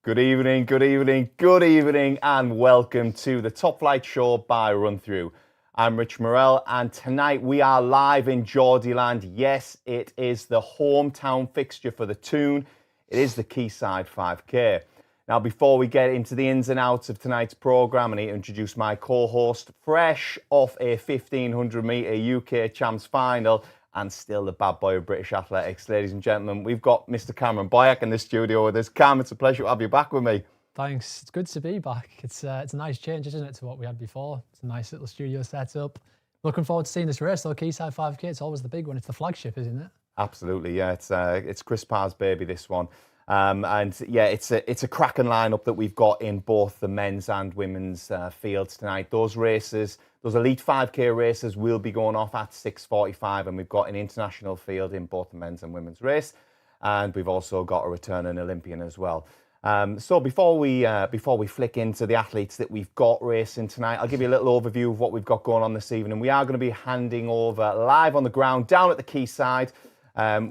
Good evening, good evening, good evening, and welcome to the Top Flight Show by RunThrough. I'm Rich Morell, and tonight we are live in Geordieland. Yes, it is the hometown fixture for the Toon. It is the Quayside 5K. Now, before we get into the ins and outs of tonight's programme, I need to introduce my co-host, fresh off a 1500 metre UK Champs final, and still the bad boy of British athletics. Ladies and gentlemen, we've got Mr. Cameron Boyack in the studio with us. Cam, it's a pleasure to have you back with me. Thanks. It's good to be back. It's a nice change, isn't it, to what we had before? It's a nice little studio setup. Looking forward to seeing this race, though. Quayside 5K, it's always the big one. It's the flagship, isn't it? Absolutely, yeah. It's Chris Parr's baby, this one. And yeah, it's a cracking lineup that we've got in both the men's and women's fields tonight. Those races, those elite 5K races will be going off at 6:45, and we've got an international field in both the men's and women's race, and we've also got a returning Olympian as well. So before we flick into the athletes that we've got racing tonight, I'll give you a little overview of what we've got going on this evening. We are going to be handing over live on the ground down at the Quayside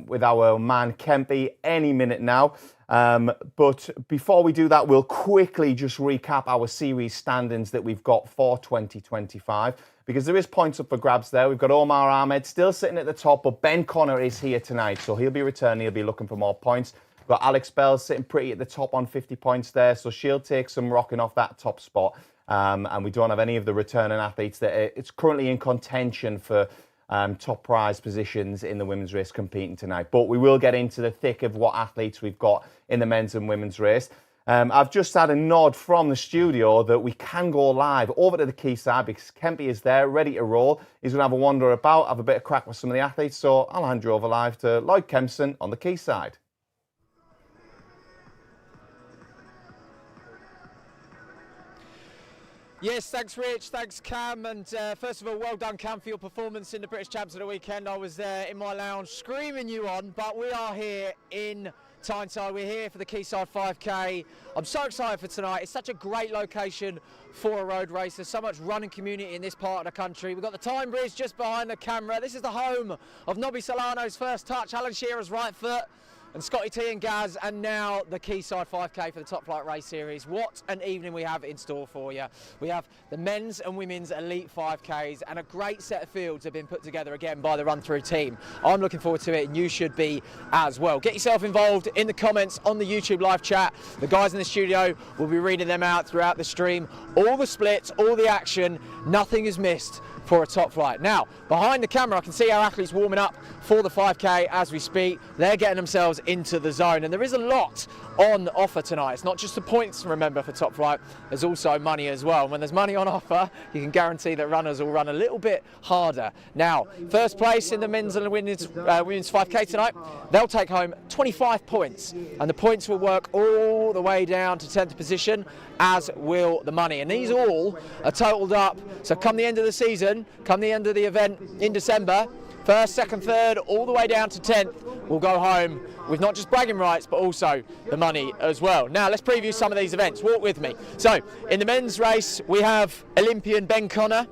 with our man Kempy any minute now. But before we do that, we'll quickly just recap our series standings that we've got for 2025, because there is points up for grabs there. We've got Omar Ahmed still sitting at the top, but Ben Connor is here tonight, so he'll be returning. He'll be looking for more points. We've got Alex Bell sitting pretty at the top on 50 points there, so she'll take some rocking off that top spot. And we don't have any of the returning athletes that it's currently in contention for top prize positions in the women's race competing tonight. But we will get into the thick of what athletes we've got in the men's and women's race. I've just had a nod from the studio that we can go live over to the Quayside because Kempy is there, ready to roll. He's going to have a wander about, have a bit of crack with some of the athletes. So I'll hand you over live to Lloyd Kempson on the Quayside. Yes, thanks Rich, thanks Cam, and first of all, well done Cam for your performance in the British Champs of the weekend. I was there in my lounge screaming you on, but we are here in Townsend. We're here for the Quayside 5K. I'm so excited for tonight. It's such a great location for a road race. There's so much running community in this part of the country. We've got the Tyne Bridge just behind the camera. This is the home of Nobby Solano's first touch, Alan Shearer's right foot, and Scotty T and Gaz, and now the Quayside 5K for the Top Flight Race Series. What an evening we have in store for you. We have the men's and women's elite 5Ks, and a great set of fields have been put together again by the RunThrough team. I'm looking forward to it, and you should be as well. Get yourself involved in the comments on the YouTube live chat. The guys in the studio will be reading them out throughout the stream. All the splits, all the action, nothing is missed for a top flight. Now, behind the camera, I can see our athletes warming up for the 5K as we speak. They're getting themselves into the zone, and there is a lot on offer tonight. It's not just the points, remember, for top flight. There's also money as well. And when there's money on offer, you can guarantee that runners will run a little bit harder. Now, first place in the men's and women's 5K tonight, they'll take home 25 points, and the points will work all the way down to 10th position, as will the money. And these all are totaled up. So come the end of the season, come the end of the event in December, first, second, third, all the way down to 10th will go home with not just bragging rights, but also the money as well. Now, let's preview some of these events. Walk with me. So, in the men's race, we have Olympian Ben Connor.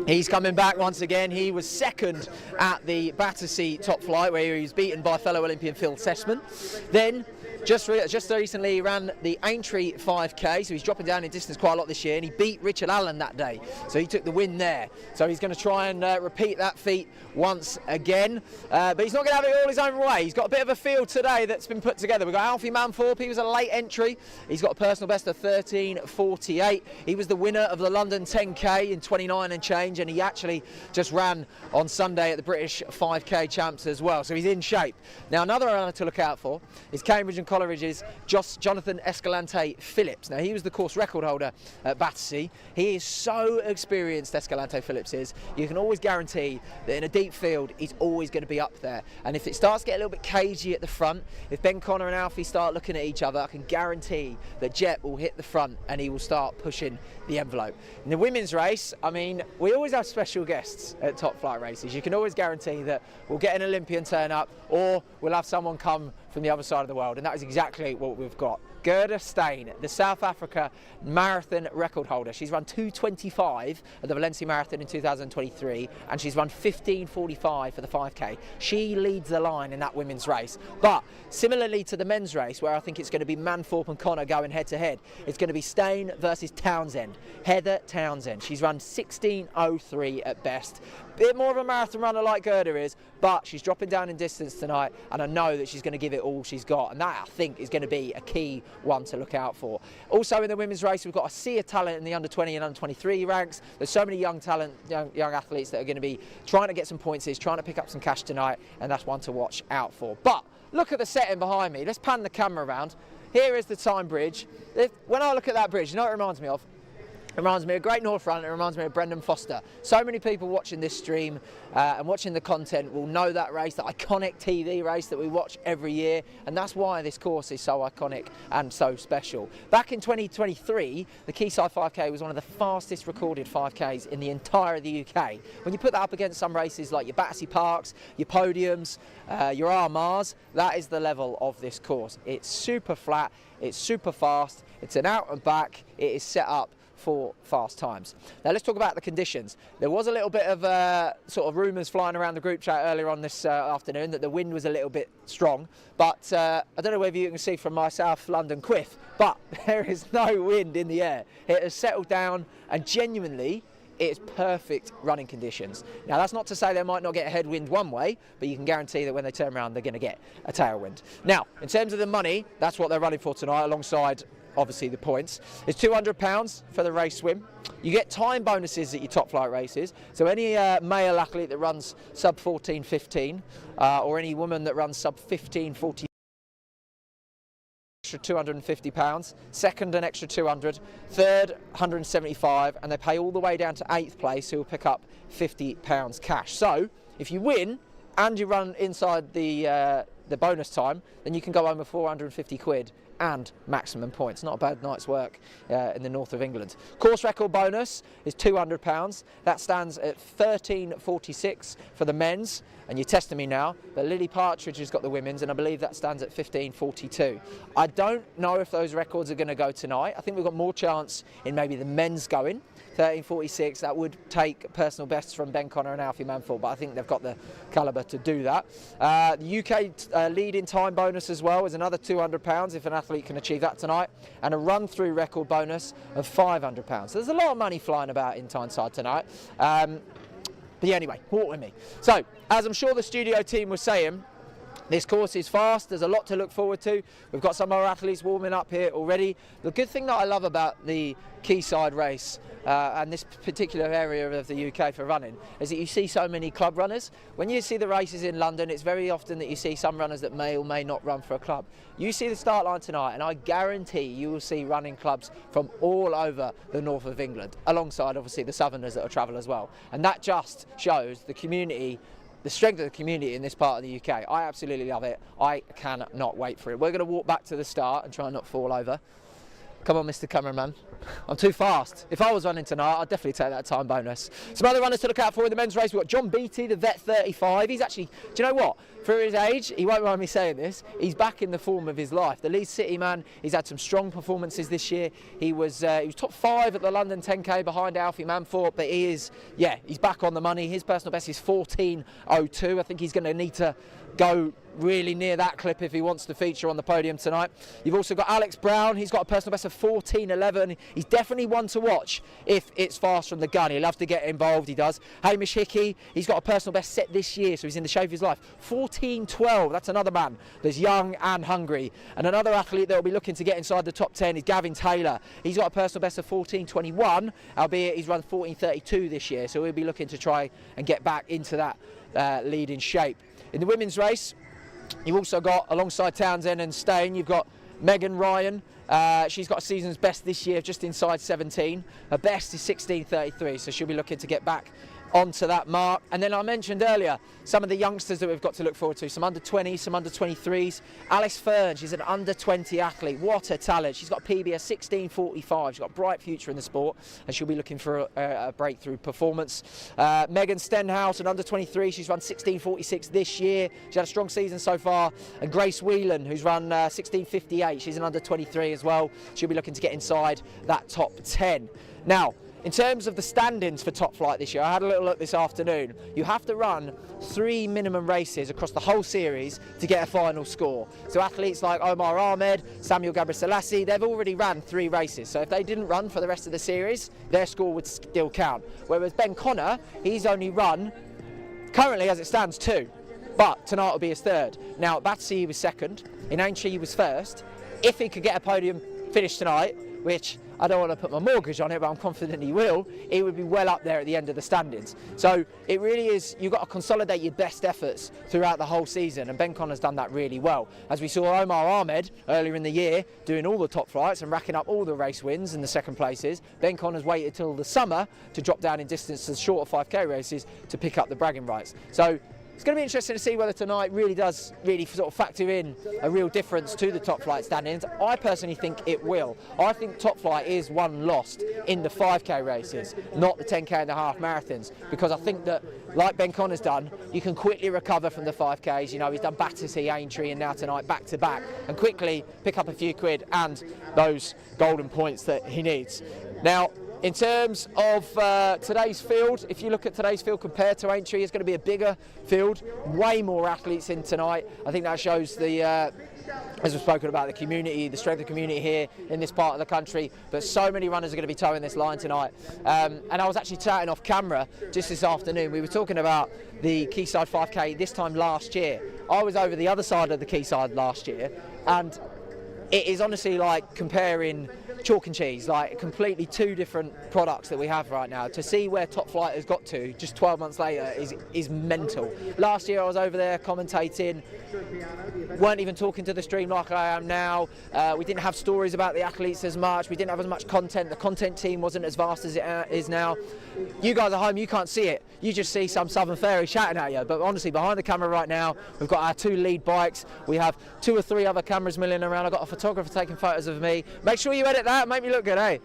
He's coming back once again. He was second at the Battersea Top Flight, where he was beaten by fellow Olympian Phil Tessman. Then, just recently he ran the Aintree 5K, so he's dropping down in distance quite a lot this year, and he beat Richard Allen that day, so he took the win there. So he's going to try and repeat that feat once again, but he's not going to have it all his own way. He's got a bit of a field today that's been put together. We've got Alfie Manthorpe. He was a late entry. He's got a personal best of 13:48. He was the winner of the London 10K in 29 and change, and he actually just ran on Sunday at the British 5K Champs as well, so he's in shape. Now, another runner to look out for is Cambridge and Coleridge's Jonathan Escalante Phillips. Now, he was the course record holder at Battersea. He is so experienced, Escalante Phillips is. You can always guarantee that in a deep field, he's always going to be up there. And if it starts to get a little bit cagey at the front, if Ben Connor and Alfie start looking at each other, I can guarantee that Jet will hit the front and he will start pushing the envelope. In the women's race, I mean, we always have special guests at top flight races. You can always guarantee that we'll get an Olympian turn up, or we'll have someone come from the other side of the world, and that is exactly what we've got. Gerda Steyn, the South Africa marathon record holder. She's run 2:25 at the Valencia Marathon in 2023, and she's run 15:45 for the 5K. She leads the line in that women's race. But similarly to the men's race, where I think it's going to be Manthorpe and Connor going head to head, it's going to be Steyn versus Townsend. Heather Townsend. She's run 16:03 at best. Bit more of a marathon runner like Gerda is, but she's dropping down in distance tonight, and I know that she's going to give it all she's got, and that I think is going to be a key one to look out for. Also in the women's race, we've got a sea of talent in the under 20 and under 23 ranks. There's so many young talent, young athletes that are going to be trying to get some points, trying to pick up some cash tonight, and that's one to watch out for. But look at the setting behind me. Let's pan the camera around. Here is the Tyne Bridge. When I look at that bridge, you know what it reminds me of? It reminds me of Great North Run, it reminds me of Brendan Foster. So many people watching this stream and watching the content will know that race, that iconic TV race that we watch every year, and that's why this course is so iconic and so special. Back in 2023, the Quayside 5K was one of the fastest recorded 5Ks in the entire of the UK. When you put that up against some races like your Battersea Parks, your Podiums, your Armars, that is the level of this course. It's super flat, it's super fast, it's an out and back, it is set up for fast times. Now let's talk about the conditions. There was a little bit of sort of rumours flying around the group chat earlier on this afternoon that the wind was a little bit strong, but I don't know whether you can see from my South London quiff, but there is no wind in the air. It has settled down, and genuinely it's perfect running conditions. Now that's not to say they might not get a headwind one way, but you can guarantee that when they turn around they're going to get a tailwind. Now in terms of the money, that's what they're running for tonight, alongside obviously the points. It's £200 for the race swim. You get time bonuses at your top flight races. So any male athlete that runs sub 14:15 or any woman that runs sub 15:40, extra £250, second an extra 200, third 175, and they pay all the way down to 8th place, who will pick up £50 cash. So if you win and you run inside the bonus time, then you can go home with 450 quid and maximum points. Not a bad night's work in the north of England. Course record bonus is £200. That stands at 13:46 for the men's, and you're testing me now, but Lily Partridge has got the women's, and I believe that stands at 15:42. I don't know if those records are going to go tonight. I think we've got more chance in maybe the men's going. 13:46, that would take personal bests from Ben Connor and Alfie Manthorpe, but I think they've got the calibre to do that. The UK lead in time bonus as well is another £200 if an athlete can achieve that tonight, and a run-through record bonus of £500. So there's a lot of money flying about in Tyneside tonight. But yeah, anyway, walk with me. So, as I'm sure the studio team was saying, this course is fast, there's a lot to look forward to. We've got some of our athletes warming up here already. The good thing that I love about the Quayside race and this particular area of the UK for running is that you see so many club runners. When you see the races in London, it's very often that you see some runners that may or may not run for a club. You see the start line tonight, and I guarantee you will see running clubs from all over the north of England, alongside obviously the southerners that will travel as well. And that just shows the community, the strength of the community in this part of the UK. I absolutely love it. I cannot wait for it. We're going to walk back to the start and try not to fall over. Come on, Mr. Cameraman. I'm too fast. If I was running tonight, I'd definitely take that time bonus. Some other runners to look out for in the men's race. We've got John Beattie, the vet 35. He's actually, do you know what? For his age, he won't mind me saying this, he's back in the form of his life. The Leeds City man, he's had some strong performances this year. He was top 5 at the London 10K behind Alfie Manthorpe, but he is, yeah, he's back on the money. His personal best is 14:02. I think he's going to need to go really near that clip if he wants to feature on the podium tonight. You've also got Alex Brown. He's got a personal best of 14:11. He's definitely one to watch if it's fast from the gun. He loves to get involved, he does. Hamish Hickey, he's got a personal best set this year, so he's in the shape of his life. 14:12, that's another man that's young and hungry. And another athlete that will be looking to get inside the top 10 is Gavin Taylor. He's got a personal best of 14:21, albeit he's run 14:32 this year, so he'll be looking to try and get back into that leading shape. In the women's race, you've also got, alongside Townsend and Steyn, you've got Megan Ryan. She's got a season's best this year, just inside 17. Her best is 16:33, so she'll be looking to get back onto that mark. And then I mentioned earlier some of the youngsters that we've got to look forward to, some under 20s, some under 23s. Alice Fern, she's an under 20 athlete. What a talent. She's got a PB of 16:45. She's got a bright future in the sport, and she'll be looking for a breakthrough performance. Megan Stenhouse, an under 23, she's run 16:46 this year. She's had a strong season so far. And Grace Whelan, who's run 16:58, she's an under 23 as well. She'll be looking to get inside that top 10. Now, in terms of the standings for top flight this year, I had a little look this afternoon. You have to run 3 minimum races across the whole series to get a final score. So athletes like Omar Ahmed, Samuel Gabriel-Selassie, they've already ran 3 races. So if they didn't run for the rest of the series, their score would still count. Whereas Ben Connor, he's only run, currently as it stands, 2. But tonight will be his 3rd. Now at Battersea he was 2nd, in Aintree he was 1st. If he could get a podium finish tonight, which I don't want to put my mortgage on it, but I'm confident he will, he would be well up there at the end of the standings. So it really is, you've got to consolidate your best efforts throughout the whole season, and Ben Connor's done that really well. As we saw Omar Ahmed earlier in the year doing all the top flights and racking up all the race wins in the 2nd places, Ben Connor's waited till the summer to drop down in distance to the shorter 5k races to pick up the bragging rights. So it's going to be interesting to see whether tonight really does sort of factor in a real difference to the top flight standings. I personally think it will. I think top flight is one lost in the 5k races, not the 10k and the half marathons, because I think that, like Ben Connor's done, you can quickly recover from the 5ks. You know, he's done Battersea, Aintree and now tonight back to back, and quickly pick up a few quid and those golden points that he needs. Now, in terms of today's field, if you look at today's field compared to Aintree, it's going to be a bigger field, way more athletes in tonight. I think that shows the, as we've spoken about, the community, the strength of the community here in this part of the country, but so many runners are going to be towing this line tonight. And I was actually chatting off camera just this afternoon. We were talking about the Quayside 5k this time last year. I was over the other side of the Quayside last year, and it is honestly like comparing chalk and cheese, like completely 2 different products that we have right now. To see where top flight has got to just 12 months later is mental. Last year I was over there commentating, weren't even talking to the stream like I am now. We didn't have stories about the athletes as much, we didn't have as much content, the content team wasn't as vast as it is now. You guys at home, you can't see it, you just see some Southern Fairy shouting at you, but honestly behind the camera right now we've got our 2 lead bikes, we have 2 or 3 other cameras milling around. I've got a photographer taking photos of me. Make sure you edit that, make me look good, eh?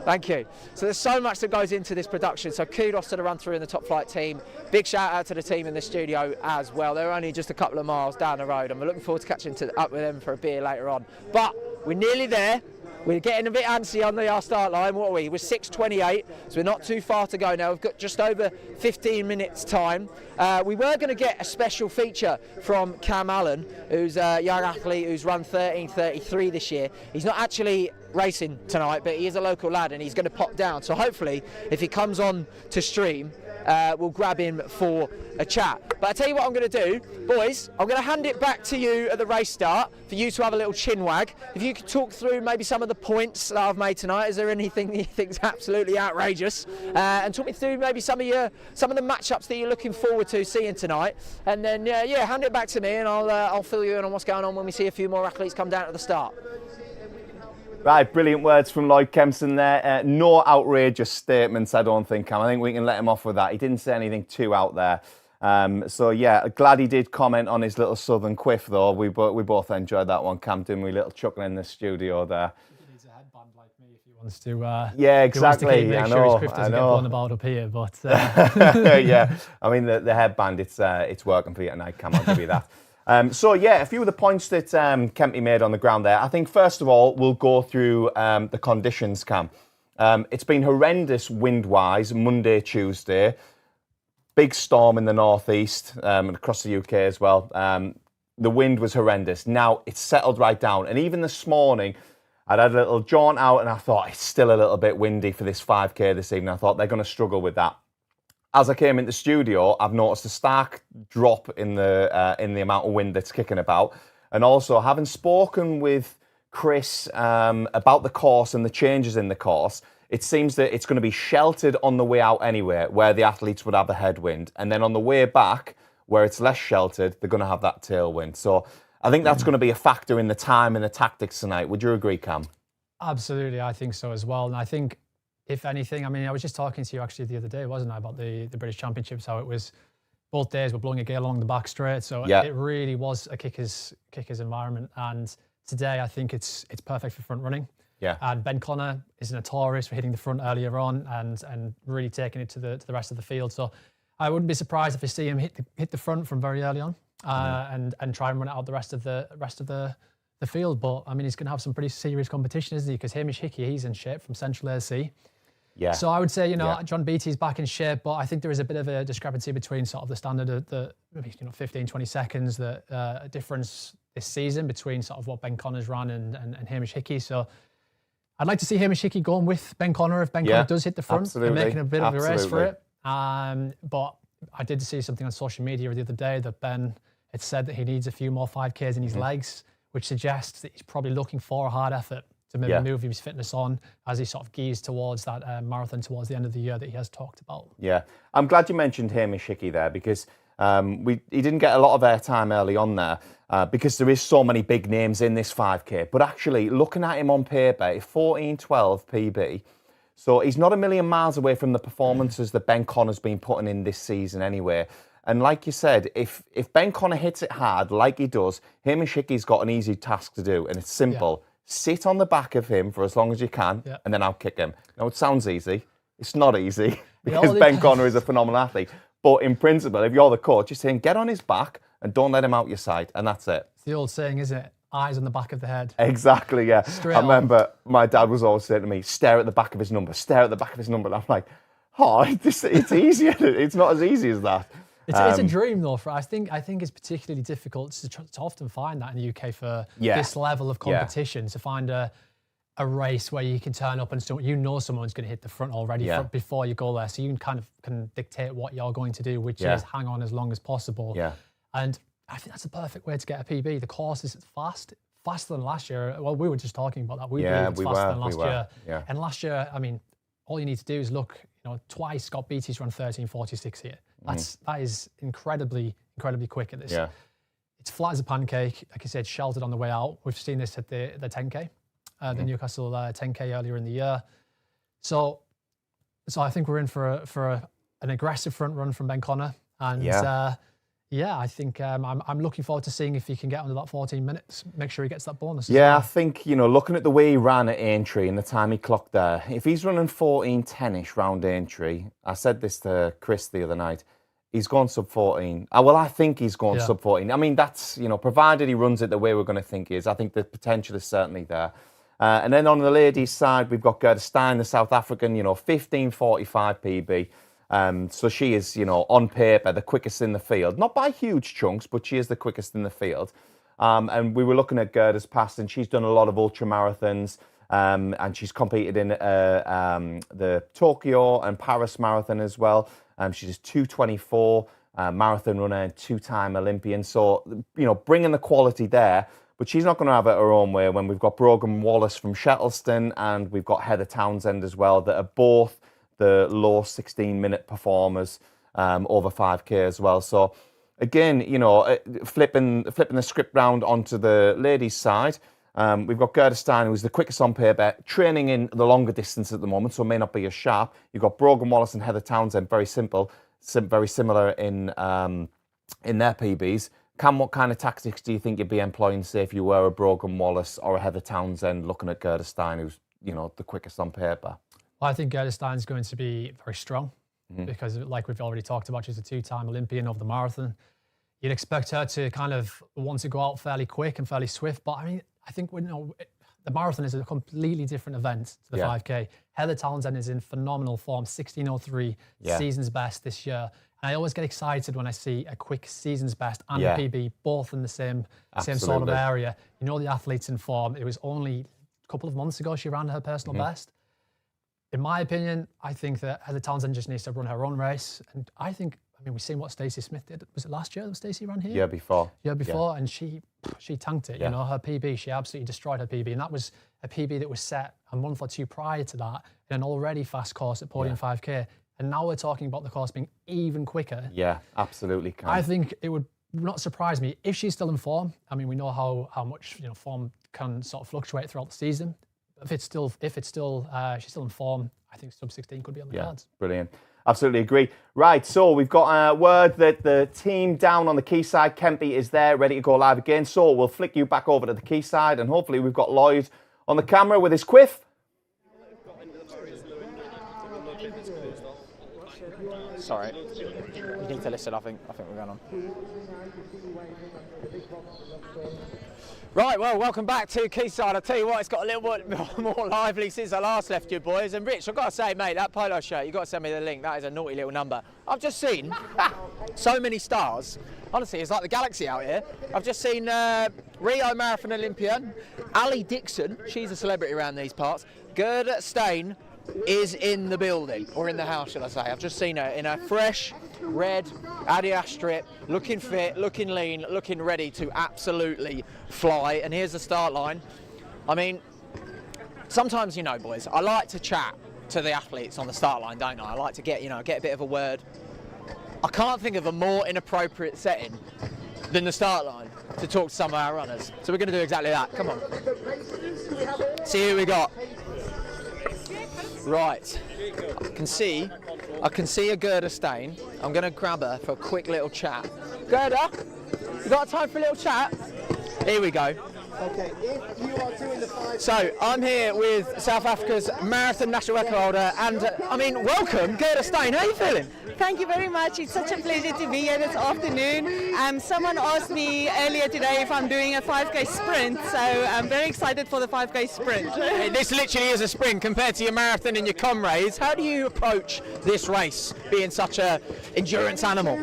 Thank you. So there's so much that goes into this production, so kudos to the RunThrough and the top flight team. Big shout out to the team in the studio as well. They're only just a couple of miles down the road and we're looking forward to catching up with them for a beer later on. But we're nearly there. We're getting a bit antsy on our start line. What are we? We're 6:28, so we're not too far to go now. We've got just over 15 minutes time. We were going to get a special feature from Cam Allen, who's a young athlete who's run 13:33 this year. He's not actually racing tonight, but he is a local lad and he's going to pop down. So hopefully, if he comes on to stream, we'll grab him for a chat. But I tell you what I'm going to do, boys, I'm going to hand it back to you at the race start for you to have a little chin wag. If you could talk through maybe some of the points that I've made tonight, is there anything that you think is absolutely outrageous? And talk me through maybe some of the matchups that you're looking forward to seeing tonight. And then yeah, hand it back to me and I'll fill you in on what's going on when we see a few more athletes come down at the start. Right, brilliant words from Lloyd Kempson there. No outrageous statements, I don't think, Cam. I think we can let him off with that. He didn't say anything too out there. So, yeah, glad he did comment on his little southern quiff, though. We both enjoyed that one, Cam, didn't we? Little chuckle in the studio there. He needs a headband like me if he wants to. Yeah, exactly. Make sure his quiff doesn't get blown about up here. But yeah, I mean, the headband, it's working for you tonight, Cam, I'll give you that. So, yeah, a few of the points that Kempy made on the ground there. I think, first of all, we'll go through the conditions, Cam. It's been horrendous wind-wise, Monday, Tuesday. Big storm in the northeast and across the UK as well. The wind was horrendous. Now, it's settled right down. And even this morning, I'd had a little jaunt out and I thought, it's still a little bit windy for this 5K this evening. I thought they're going to struggle with that. As I came into the studio, I've noticed a stark drop in the amount of wind that's kicking about. And also, having spoken with Chris about the course and the changes in the course, it seems that it's going to be sheltered on the way out anyway, where the athletes would have a headwind. And then on the way back, where it's less sheltered, they're going to have that tailwind. So I think that's going to be a factor in the time and the tactics tonight. Would you agree, Cam? Absolutely, I think so as well. And I think if anything. I mean, I was just talking to you actually the other day, wasn't I, about the British Championships, how it was both days were blowing a gale along the back straight. So it really was a kicker's environment. And today I think it's perfect for front running. Yeah. And Ben Connor is notorious for hitting the front earlier on and really taking it to the rest of the field. So I wouldn't be surprised if we see him hit the front from very early on and try and run it out the rest of the field. But I mean, he's going to have some pretty serious competition, isn't he? Because Hamish Hickey, he's in shape from Central AC. Yeah. So I would say, John Beattie's back in shape, but I think there is a bit of a discrepancy between sort of the standard of the 15, 20 seconds, a difference this season between sort of what Ben Connor's ran and Hamish Hickey. So I'd like to see Hamish Hickey going with Ben Connor if Ben Connor does hit the front and making a bit of a race for it. But I did see something on social media the other day that Ben had said that he needs a few more 5Ks in his legs, which suggests that he's probably looking for a hard effort to maybe move his fitness on as he sort of gears towards that marathon towards the end of the year that he has talked about. Yeah, I'm glad you mentioned Hamish Hickey there because he didn't get a lot of airtime early on there because there is so many big names in this 5K. But actually, looking at him on paper, 14:12 PB, so he's not a million miles away from the performances that Ben Connor's been putting in this season anyway. And like you said, if Ben Connor hits it hard like he does, Hamish Hickey's got an easy task to do, and it's simple. Sit on the back of him for as long as you can, and then outkick him. Now, it sounds easy. It's not easy because Ben Connor is a phenomenal athlete. But in principle, if you're the coach, you're saying get on his back and don't let him out your sight, and that's it. It's the old saying, isn't it? Eyes on the back of the head. Exactly, yeah. I remember my dad was always saying to me, stare at the back of his number, stare at the back of his number. And I'm like, it's easier. It's not as easy as that. It's a dream though. I think it's particularly difficult to often find that in the UK for this level of competition, to find a race where you can turn up and someone's going to hit the front already before you go there, so you can dictate what you're going to do, which is hang on as long as possible. Yeah. And I think that's a perfect way to get a PB. The course is faster than last year. Well, we were just talking about that. We believe it's faster than last year. Yeah. And last year, I mean, all you need to do is look. Twice Scott Beattie's run 13:46 here. That is incredibly quick at this. Yeah. It's flat as a pancake. Like I said, sheltered on the way out. We've seen this at the 10K, the Newcastle 10K earlier in the year. So I think we're in for an aggressive front run from Ben Connor. And I think I'm looking forward to seeing if he can get under that 14 minutes. Make sure he gets that bonus. Yeah, I think, looking at the way he ran at Aintree and the time he clocked there, if he's running 14:10-ish round Aintree, I said this to Chris the other night, he's gone sub 14. Well, I think he's gone sub 14. I mean, that's, provided he runs it the way we're going to think he is, I think the potential is certainly there. And then on the ladies' side, we've got Gerda Steyn, the South African, 15:45 PB. So she is, on paper, the quickest in the field. Not by huge chunks, but she is the quickest in the field. And we were looking at Gerda's past, and she's done a lot of ultra marathons. And she's competed in the Tokyo and Paris marathon as well. She's 2:24 marathon runner and two-time Olympian. So, bringing the quality there. But she's not going to have it her own way when we've got Brogan Wallace from Shettleston and we've got Heather Townsend as well that are both the low 16-minute performers over 5K as well. So again, flipping the script round onto the ladies' side, we've got Gerda Steyn, who's the quickest on paper, training in the longer distance at the moment, so may not be as sharp. You've got Brogan Wallace and Heather Townsend, very similar in their PBs. Cam, what kind of tactics do you think you'd be employing, say, if you were a Brogan Wallace or a Heather Townsend looking at Gerda Steyn, who's the quickest on paper? Well, I think Gerda Steyn's going to be very strong because, like we've already talked about, she's a two-time Olympian of the marathon. You'd expect her to kind of want to go out fairly quick and fairly swift, but I mean, I think the marathon is a completely different event to the 5K. Heather Townsend is in phenomenal form, 16:03, season's best this year. And I always get excited when I see a quick season's best and a PB both in the same sort of area. The athlete's in form. It was only a couple of months ago she ran her personal best. In my opinion, I think that Heather Townsend just needs to run her own race. And we've seen what Stacey Smith did. Was it last year that Stacey ran here? Year before. And she tanked it. Her PB, she absolutely destroyed her PB. And that was a PB that was set a month or two prior to that in an already fast course at Podium 5K. And now we're talking about the course being even quicker. Yeah, absolutely. I think it would not surprise me if she's still in form. I mean, we know how much form can sort of fluctuate throughout the season. if it's still she's still in form, I think sub 16 could be on the cards. Brilliant. Absolutely agree. Right, so we've got word that the team down on the Quayside, Kempy, is there, ready to go live again. So we'll flick you back over to the Quayside, and hopefully we've got Lloyd on the camera with his quiff. Sorry, you need to listen. I think we're going on. Right, well, welcome back to Quayside. I tell you what, it's got a little bit more lively since I last left you boys. And Rich, I've got to say, mate, that polo shirt, you've got to send me the link. That is a naughty little number. I've just seen so many stars. Honestly, it's like the galaxy out here. I've just seen Rio Marathon Olympian, Ali Dixon, she's a celebrity around these parts. Gerda Steyn is in the building, or in the house, shall I say. I've just seen her in a fresh red Adidas strip, looking fit, looking lean, looking ready to absolutely fly. And here's the start line. I mean, sometimes, you know, boys, I like to chat to the athletes on the start line, don't I? I like to get a bit of a word. I can't think of a more inappropriate setting than the start line to talk to some of our runners. So we're going to do exactly that. Come on. See who we got. Right, I can see a Gerda Steyn. I'm going to grab her for a quick little chat. Gerda, you got time for a little chat? Here we go. Okay, if you are doing the 5... So, I'm here with South Africa's marathon national record holder, and I mean, welcome, Gerda Steyn. How are you feeling? Thank you very much. It's such a pleasure to be here this afternoon. Someone asked me earlier today if I'm doing a 5K sprint, so I'm very excited for the 5K sprint. This literally is a sprint compared to your marathon and your comrades. How do you approach this race, being such a endurance animal?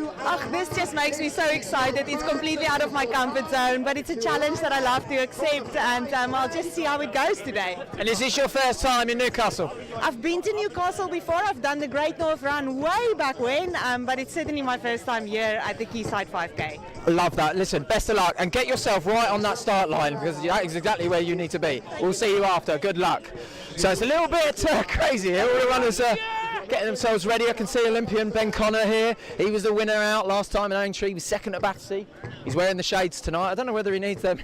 This just makes me so excited. It's completely out of my comfort zone, but it's a challenge that I love to accept, and I'll just see how it goes today. And is this your first time in Newcastle? I've been to Newcastle before. I've done the Great North Run way back when, but it's certainly my first time here at the Quayside 5K. I love that. Listen, best of luck, and get yourself right on that start line, because that is exactly where you need to be. We'll see you after. Good luck. So it's a little bit crazy here. All the runners are getting themselves ready. I can see Olympian Ben Connor here. He was the winner out last time in Aintree. He was second at Battersea. He's wearing the shades tonight. I don't know whether he needs them.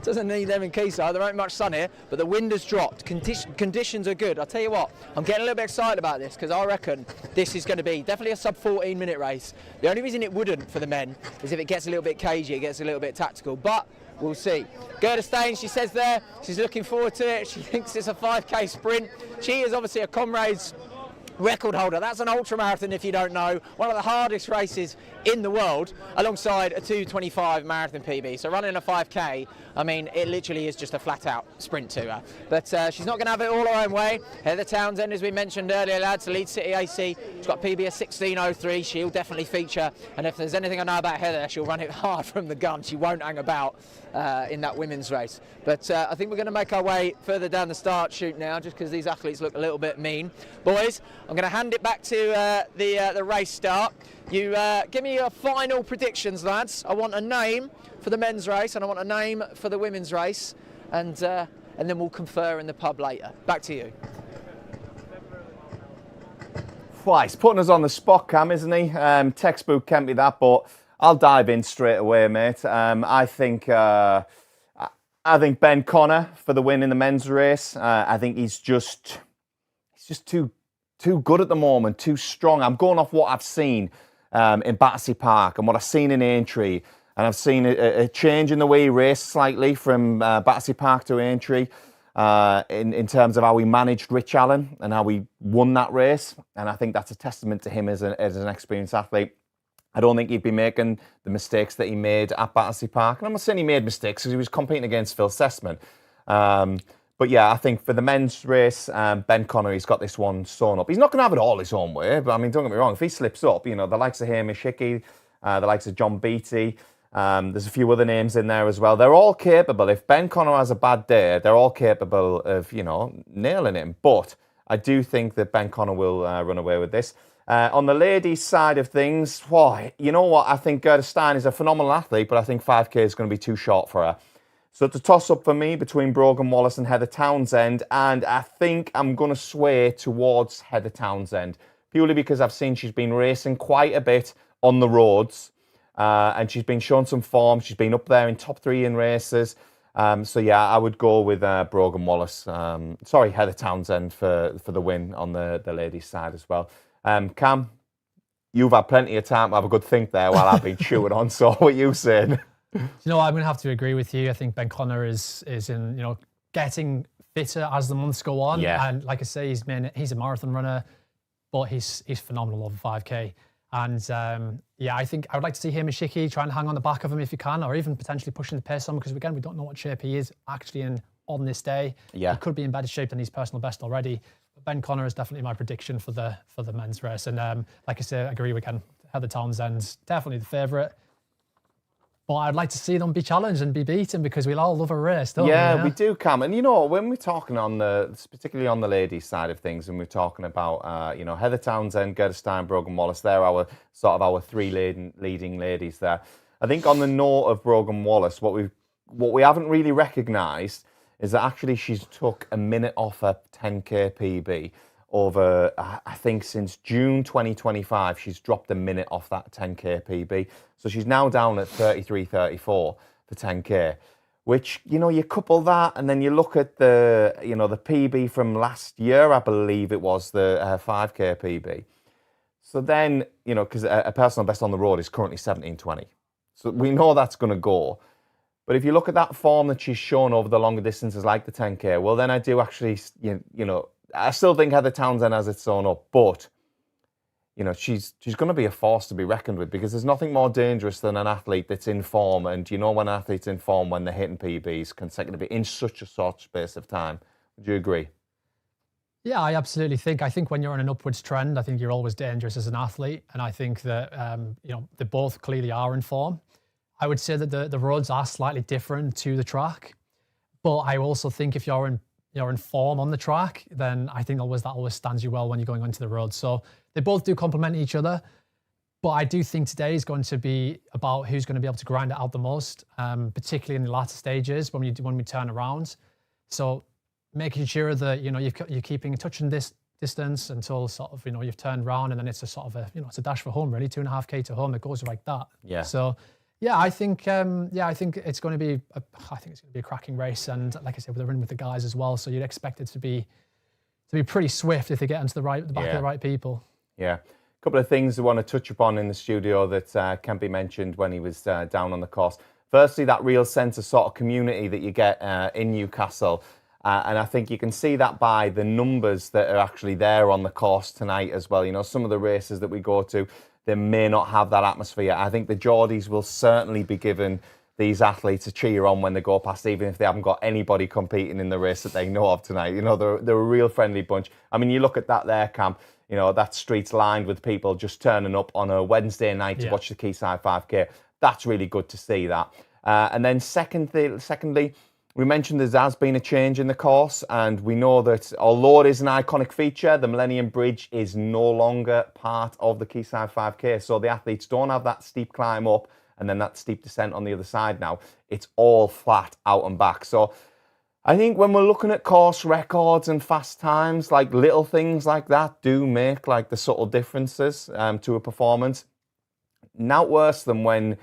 Doesn't need them in Quayside. There ain't much sun here, but the wind has dropped. Conditions are good. I'll tell you what, I'm getting a little bit excited about this, because I reckon this is going to be definitely a sub 14 minute race. The only reason it wouldn't for the men is if it gets a little bit cagey, it gets a little bit tactical, but we'll see. Gerda Steyn, she says there, she's looking forward to it. She thinks it's a 5K sprint. She is obviously a comrades record holder. That's an ultra marathon, if you don't know, one of the hardest races in the world, alongside a 2:25 marathon PB. So running a 5K, I mean, it literally is just a flat out sprint to her. But she's not going to have it all her own way. Heather Townsend, as we mentioned earlier, lads, Leeds City AC, she's got PB of 16:03. She'll definitely feature, and if there's anything I know about Heather, she'll run it hard from the gun. She won't hang about in that women's race. But I think we're going to make our way further down the start chute now, just because these athletes look a little bit mean. Boys, I'm going to hand it back to the race start. You give me your final predictions, lads. I want a name for the men's race, and I want a name for the women's race, and then we'll confer in the pub later. Back to you. Well, he's putting us on the spot, Cam, isn't he? Textbook can't be that, but I'll dive in straight away, mate. I think Ben Connor for the win in the men's race. I think he's just too good at the moment, too strong. I'm going off what I've seen in Battersea Park and what I've seen in Aintree. And I've seen a change in the way he raced slightly from Battersea Park to Aintree in terms of how he managed Rich Allen and how he won that race. And I think that's a testament to him as an experienced athlete. I don't think he'd be making the mistakes that he made at Battersea Park. And I'm not saying he made mistakes, because he was competing against Phil Sessman. But yeah, I think for the men's race, Ben Connor, he's got this one sewn up. He's not going to have it all his own way, but I mean, don't get me wrong, if he slips up, you know, the likes of Hamish Hickey, the likes of John Beattie, there's a few other names in there as well. They're all capable. If Ben Connor has a bad day, they're all capable of, you know, nailing him. But I do think that Ben Connor will run away with this. On the ladies' side of things, you know what? I think Gerda Steyn is a phenomenal athlete, but I think 5K is going to be too short for her. So it's a toss-up for me between Brogan Wallace and Heather Townsend, and I think I'm going to sway towards Heather Townsend, purely because I've seen she's been racing quite a bit on the roads, and she's been showing some form. She's been up there in top 3 in races. So yeah, I would go with Brogan Wallace. Sorry, Heather Townsend for the win on the ladies' side as well. Cam, you've had plenty of time to have a good think there while I've been chewing on. So what are you saying? You know, I'm going to have to agree with you. I think Ben Connor is in, you know, getting fitter as the months go on. Yeah. And like I say, he's a marathon runner, but he's phenomenal over 5K. And yeah, I think I would like to see him and Shiki try and hang on the back of him if you can, or even potentially pushing the pace on, because again, we don't know what shape he is actually in on this day. Yeah. He could be in better shape than his personal best already. But Ben Connor is definitely my prediction for the men's race. And like I say, I agree with Ken. Heather Townsend's definitely the favourite. But I'd like to see them be challenged and be beaten, because we'll all love a race, don't we? Yeah, we do, Cam. And you know, when we're talking particularly on the ladies' side of things, and we're talking about, you know, Heather Townsend, Gerda Steyn, Brogan Wallace, they're our three leading ladies there. I think on the note of Brogan Wallace, what we haven't really recognised is that actually she's took a minute off her 10K PB over, I think since June 2025, she's dropped a minute off that 10K PB. So she's now down at 33.34 for 10K, which, you know, you couple that and then you look at the PB from last year, I believe it was, her 5K PB. So then, you know, because a personal best on the road is currently 17.20. So we know that's going to go. But if you look at that form that she's shown over the longer distances like the 10K, well, then I do actually, you know, I still think Heather Townsend has its own up, but, you know, she's going to be a force to be reckoned with, because there's nothing more dangerous than an athlete that's in form. And you know, when an athlete's in form, when they're hitting PBs consecutively in such a short space of time. Would you agree? Yeah, I absolutely think. I think when you're on an upwards trend, I think you're always dangerous as an athlete. And I think that, you know, they both clearly are in form. I would say that the roads are slightly different to the track. But I also think if you're in form on the track, then I think that always stands you well when you're going onto the road. So they both do complement each other. But I do think today is going to be about who's going to be able to grind it out the most, particularly in the latter stages when we turn around. So making sure that, you know, you're keeping touching this distance until sort of, you know, you've turned around, and then it's a sort of it's a dash for home, really, 2.5K to home. It goes like that. Yeah. So yeah, I think it's going to be a cracking race, and like I said, they're in with the guys as well, so you'd expect it to be pretty swift if they get into the back of the right people. Yeah. A couple of things I want to touch upon in the studio that can be mentioned when he was down on the course. Firstly, that real sense of sort of community that you get in Newcastle. And I think you can see that by the numbers that are actually there on the course tonight as well. You know, some of the races that we go to, they may not have that atmosphere. I think the Geordies will certainly be giving these athletes a cheer on when they go past, even if they haven't got anybody competing in the race that they know of tonight. You know, they're a real friendly bunch. I mean, you look at that there, Cam, you know, that street's lined with people just turning up on a Wednesday night to watch the Quayside 5K. That's really good to see that. And then secondly, we mentioned there has been a change in the course, and we know that although it is an iconic feature, the Millennium Bridge is no longer part of the Quayside 5K. So the athletes don't have that steep climb up and then that steep descent on the other side now. It's all flat out and back. So I think when we're looking at course records and fast times, like little things like that do make like the subtle differences to a performance. Not worse than when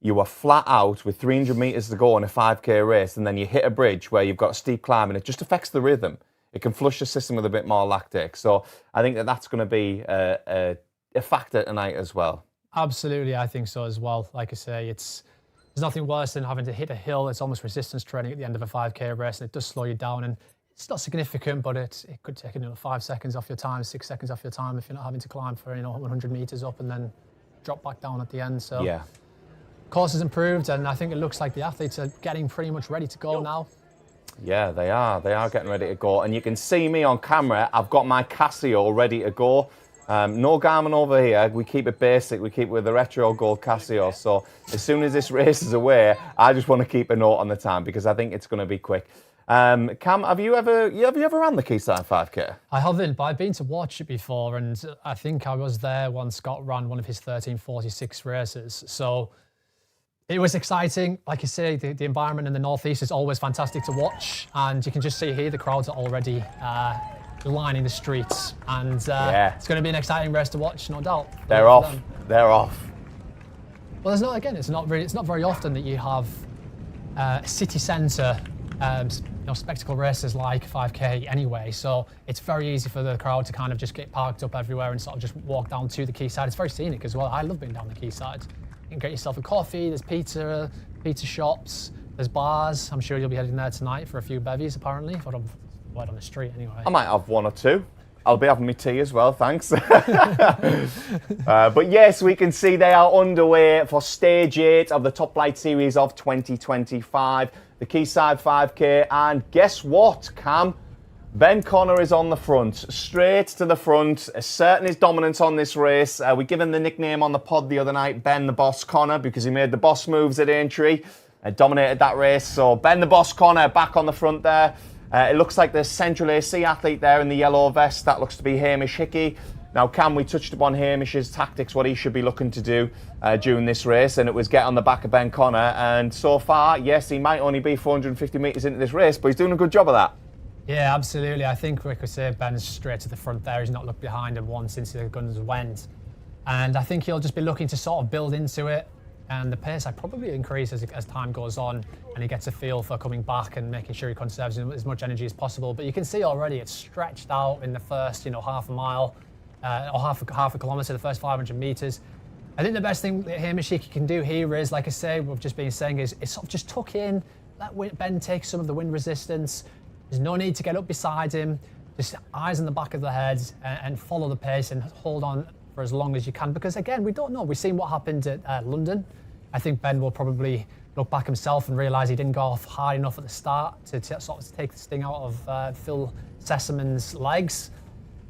you are flat out with 300 metres to go in a 5K race, and then you hit a bridge where you've got a steep climb, and it just affects the rhythm. It can flush the system with a bit more lactic. So I think that's going to be a factor tonight as well. Absolutely, I think so as well. Like I say, there's nothing worse than having to hit a hill. It's almost resistance training at the end of a 5K race, and it does slow you down. And it's not significant, but it could take 5 seconds off your time, 6 seconds off your time if you're not having to climb for 100 metres up and then drop back down at the end. So yeah. Course has improved, and I think it looks like the athletes are getting pretty much ready to go now. Yeah, they are. They are getting ready to go. And you can see me on camera. I've got my Casio ready to go. No Garmin over here. We keep it basic. We keep it with the retro gold Casio. So as soon as this race is away, I just want to keep a note on the time because I think it's going to be quick. Cam, have you ever ran the Quayside 5K? I haven't, but I've been to watch it before, and I think I was there when Scott ran one of his 13:46 races. So it was exciting. Like you say, the environment in the northeast is always fantastic to watch, and you can just see here the crowds are already lining the streets, and it's going to be an exciting race to watch, no doubt. They're off. They're off. Well, it's not very often that you have city centre spectacle races like 5K anyway, so it's very easy for the crowd to kind of just get parked up everywhere and sort of just walk down to the quayside. It's very scenic as well. I love being down the quayside. You can get yourself a coffee, there's pizza shops, there's bars. I'm sure you'll be heading there tonight for a few bevies apparently, if I don't word on the street anyway. I might have 1 or 2. I'll be having my tea as well, thanks. But yes, we can see they are underway for stage 8 of the Top Flight Series of 2025, the Quayside 5K. And guess what, Cam? Ben Connor is on the front, straight to the front, asserting his dominance on this race. We gave him the nickname on the pod the other night, Ben the Boss Connor, because he made the boss moves at Aintree and dominated that race. So Ben the Boss Connor back on the front there. It looks like the Central AC athlete there in the yellow vest. That looks to be Hamish Hickey. Now, Cam, we touched upon Hamish's tactics, what he should be looking to do during this race, and it was get on the back of Ben Connor. And so far, yes, he might only be 450 metres into this race, but he's doing a good job of that. Yeah, absolutely. I think we could say Ben's straight to the front there. He's not looked behind him once since the guns went. And I think he'll just be looking to sort of build into it. And the pace will probably increase as time goes on and he gets a feel for coming back and making sure he conserves as much energy as possible. But you can see already it's stretched out in the first, half a mile or half a kilometre, the first 500 metres. I think the best thing that Hamish Hickey can do here is, like I say, we've just been saying, is sort of just tuck in, let Ben take some of the wind resistance. There's no need to get up beside him. Just eyes on the back of the head and follow the pace and hold on for as long as you can, because again, we don't know. We've seen what happened at London. I think Ben will probably look back himself and realise he didn't go off hard enough at the start to sort of take the sting out of Phil Sessamant's legs,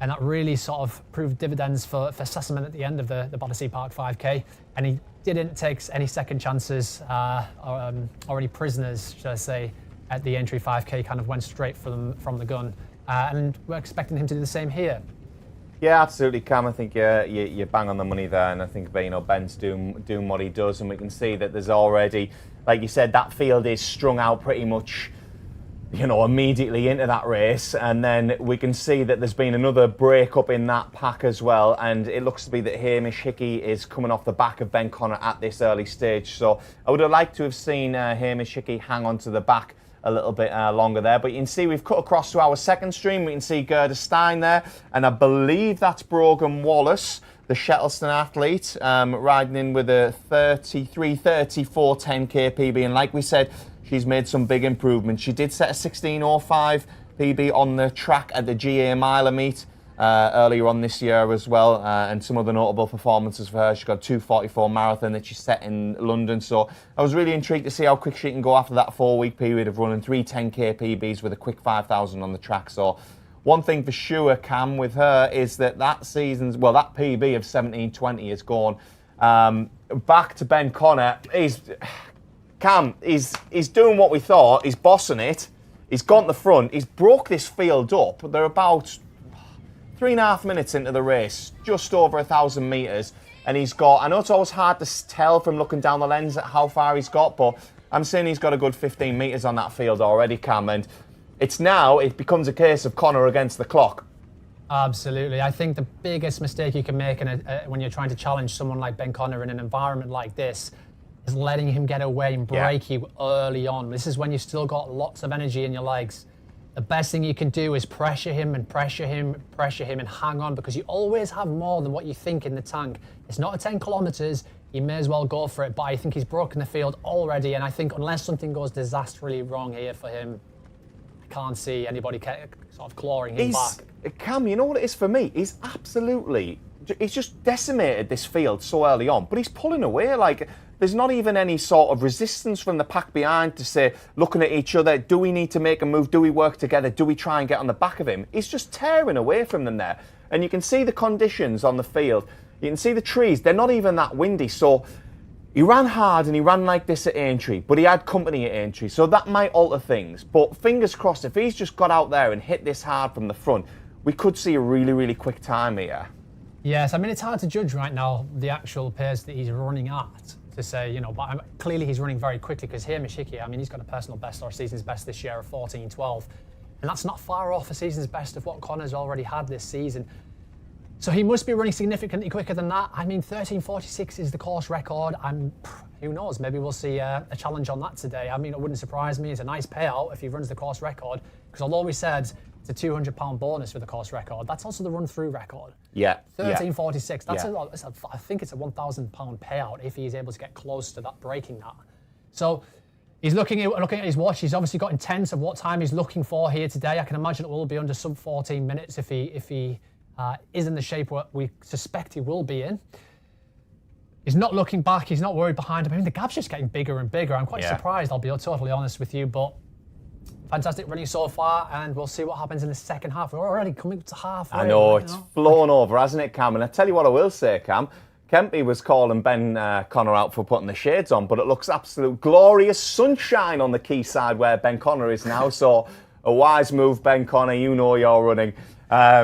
and that really sort of proved dividends for Sessamant at the end of the Battersea Park 5K, and he didn't take any second chances or any prisoners, should I say, at the Aintree 5K. Kind of went straight from the gun, and we're expecting him to do the same here. Yeah, absolutely, Cam. I think you bang on the money there, and I think Ben's doing what he does, and we can see that there's already, like you said, that field is strung out pretty much, immediately into that race, and then we can see that there's been another break up in that pack as well, and it looks to be that Hamish Hickey is coming off the back of Ben Connor at this early stage. So I would have liked to have seen Hamish Hickey hang on to the back a little bit longer there, but you can see we've cut across to our second stream. We can see Gerda Steyn there, and I believe that's Brogan Wallace, the Shettleston athlete, riding in with a 33-34 10k PB, and like we said, she's made some big improvements. She did set a 16:05 PB on the track at the GA Miler meet earlier on this year as well, and some of the notable performances for her. She got 2:44 marathon that she set in London, so I was really intrigued to see how quick she can go after that 4-week period of running 3 10k PBs with a quick 5,000 on the track. So one thing for sure, Cam, with her is that that PB of 17:20 is gone. Back to Ben Connor. He's doing what we thought. He's bossing it. He's gone to the front. He's broke this field up. They're about 3.5 minutes into the race, just over 1,000 metres, and he's got, I know it's always hard to tell from looking down the lens at how far he's got, but I'm saying he's got a good 15 metres on that field already, Cam, and it becomes a case of Connor against the clock. Absolutely. I think the biggest mistake you can make when you're trying to challenge someone like Ben Connor in an environment like this is letting him get away and break you early on. This is when you've still got lots of energy in your legs. The best thing you can do is pressure him and hang on, because you always have more than what you think in the tank. It's not a 10 kilometres, you may as well go for it, but I think he's broken the field already, and I think unless something goes disastrously wrong here for him, I can't see anybody sort of clawing him back. Cam, you know what it is for me? He's just decimated this field so early on, but he's pulling away like... There's not even any sort of resistance from the pack behind to say, looking at each other, do we need to make a move? Do we work together? Do we try and get on the back of him? He's just tearing away from them there. And you can see the conditions on the field. You can see the trees. They're not even that windy. So he ran hard and he ran like this at Aintree, but he had company at Aintree. So that might alter things. But fingers crossed, if he's just got out there and hit this hard from the front, we could see a really, really quick time here. Yes, I mean, it's hard to judge right now the actual pace that he's running at. To say, but clearly he's running very quickly, because Hamish Hickey, I mean, he's got a personal best or a season's best this year of 14:12, and that's not far off a season's best of what Connor's already had this season. So he must be running significantly quicker than that. I mean, 13:46 is the course record. who knows? Maybe we'll see a challenge on that today. I mean, it wouldn't surprise me. It's a nice payout if he runs the course record, because although we said it's a £200 bonus for the course record, that's also the run-through record. Yeah. 13.46. That's I think it's a £1,000 payout if he is able to get close to that, breaking that. So he's looking at his watch. He's obviously got intent of what time he's looking for here today. I can imagine it will be under sub 14 minutes if he is in the shape what we suspect he will be in. He's not looking back. He's not worried behind him. I mean, the gap's just getting bigger and bigger. I'm quite surprised, I'll be totally honest with you, but fantastic running so far, and we'll see what happens in the second half. We're already coming to halfway. I know, it's flown over, hasn't it, Cam? And I tell you what I will say, Cam, Kempy was calling Ben Connor out for putting the shades on, but it looks absolute glorious sunshine on the Quayside where Ben Connor is now. So a wise move, Ben Connor. You know you're running.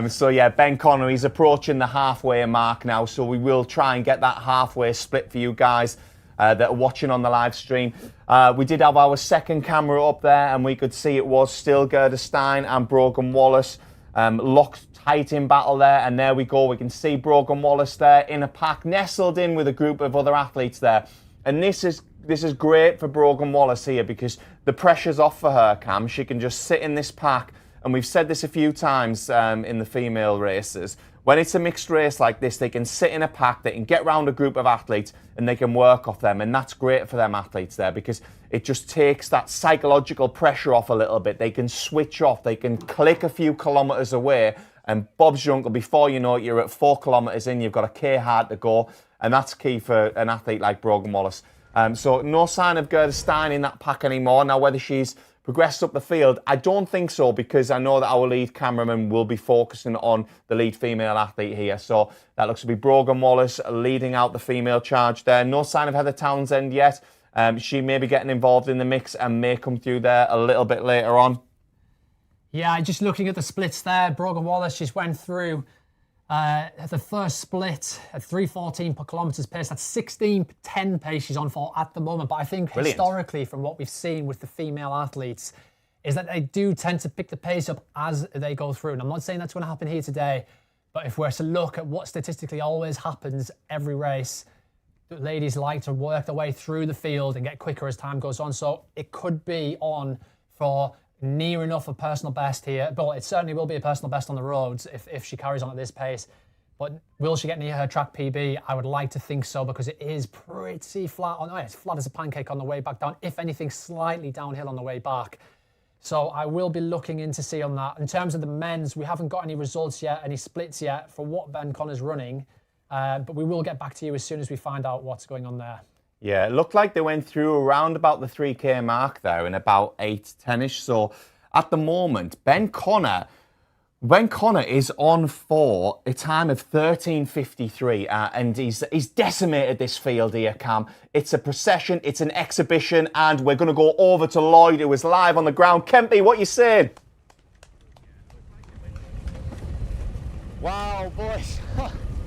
So yeah, Ben Connor, he's approaching the halfway mark now. So we will try and get that halfway split for you guys that are watching on the live stream. We did have our second camera up there, and we could see it was still Gerda Steyn and Brogan Wallace locked tight in battle there. And there we go. We can see Brogan Wallace there in a pack, nestled in with a group of other athletes there. And this is great for Brogan Wallace here, because the pressure's off for her, Cam. She can just sit in this pack. And we've said this a few times in the female races. When it's a mixed race like this, they can sit in a pack, they can get round a group of athletes, and they can work off them. And that's great for them athletes there, because it just takes that psychological pressure off a little bit. They can switch off, they can click a few kilometres away, and Bob's your uncle, before you know it, you're at 4 kilometres in, you've got a K hard to go. And that's key for an athlete like Brogan Wallace. So no sign of Gerda Steyn in that pack anymore. Now, whether she's progressed up the field, I don't think so, because I know that our lead cameraman will be focusing on the lead female athlete here. So that looks to be Brogan Wallace leading out the female charge there. No sign of Heather Townsend yet. She may be getting involved in the mix and may come through there a little bit later on. Yeah, just looking at the splits there, Brogan Wallace just went through the first split at 3:14 per kilometres pace. That's 16:10 pace she's on for at the moment. But I think historically, from what we've seen with the female athletes, is that they do tend to pick the pace up as they go through. And I'm not saying that's going to happen here today, but if we're to look at what statistically always happens every race, the ladies like to work their way through the field and get quicker as time goes on. So it could be on for near enough a personal best here. But it certainly will be a personal best on the roads if she carries on at this pace. But will she get near her track PB? I would like to think so, because it is pretty flat. It's flat as a pancake on the way back down. If anything, slightly downhill on the way back. So I will be looking in to see on that. In terms of the men's, we haven't got any results yet, any splits yet for what Ben Connor's running. But we will get back to you as soon as we find out what's going on there. Yeah, it looked like they went through around about the 3K mark there in about 8:10ish. So at the moment, Ben Connor is on for a time of 13:53, and he's decimated this field here, Cam. It's a procession, it's an exhibition, and we're going to go over to Lloyd, who is live on the ground. Kempy, what you saying? Wow, boys.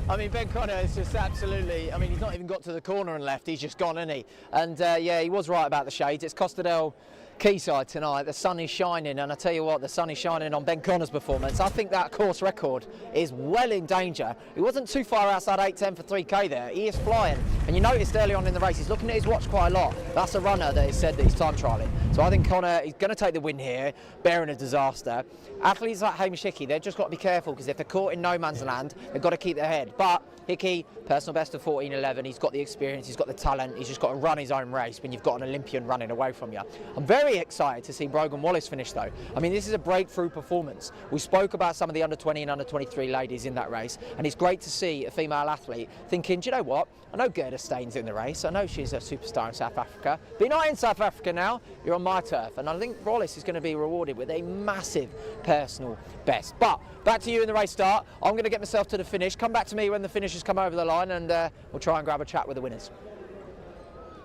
I mean, Ben Connor is just absolutely, I mean, he's not even got to the corner and left, he's just gone, isn't he? And yeah, he was right about the shades. It's Costadel Quayside tonight. The sun is shining, and I tell you what, the sun is shining on Ben Connor's performance. I think that course record is well in danger. He wasn't too far outside 8:10 for 3K there. He is flying, and you noticed early on in the race, he's looking at his watch quite a lot. That's a runner that has said that he's time trialling. So I think Connor is going to take the win here, bearing a disaster. Athletes like Hamish Hickey, they've just got to be careful, because if they're caught in no man's land, they've got to keep their head. But Hickey, personal best of 14:11. He's got the experience, he's got the talent, he's just got to run his own race when you've got an Olympian running away from you. I'm very excited to see Brogan Wallace finish though. I mean, this is a breakthrough performance. We spoke about some of the under 20 and under 23 ladies in that race, and it's great to see a female athlete thinking, do you know what? I know Gerda Steyn's in the race, I know she's a superstar in South Africa, but you're not in South Africa now, you're on my turf. And I think Wallace is going to be rewarded with a massive personal best. But back to you in the race start. I'm going to get myself to the finish. Come back to me when the finishers come over the line, and we'll try and grab a chat with the winners.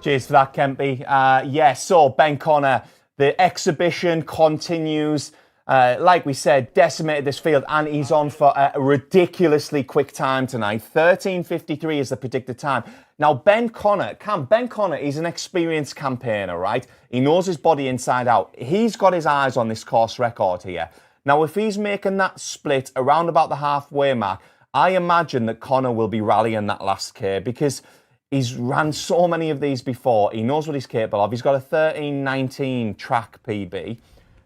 Cheers for that, Kempy. Yeah, so Ben Connor, the exhibition continues. Like we said, decimated this field, and he's on for a ridiculously quick time tonight. 13:53 is the predicted time. Now, Ben Connor, he's an experienced campaigner, right? He knows his body inside out. He's got his eyes on this course record here. Now, if he's making that split around about the halfway mark, I imagine that Connor will be rallying that last K, because He's ran so many of these before. He knows what he's capable of. He's got a 13:19 track PB.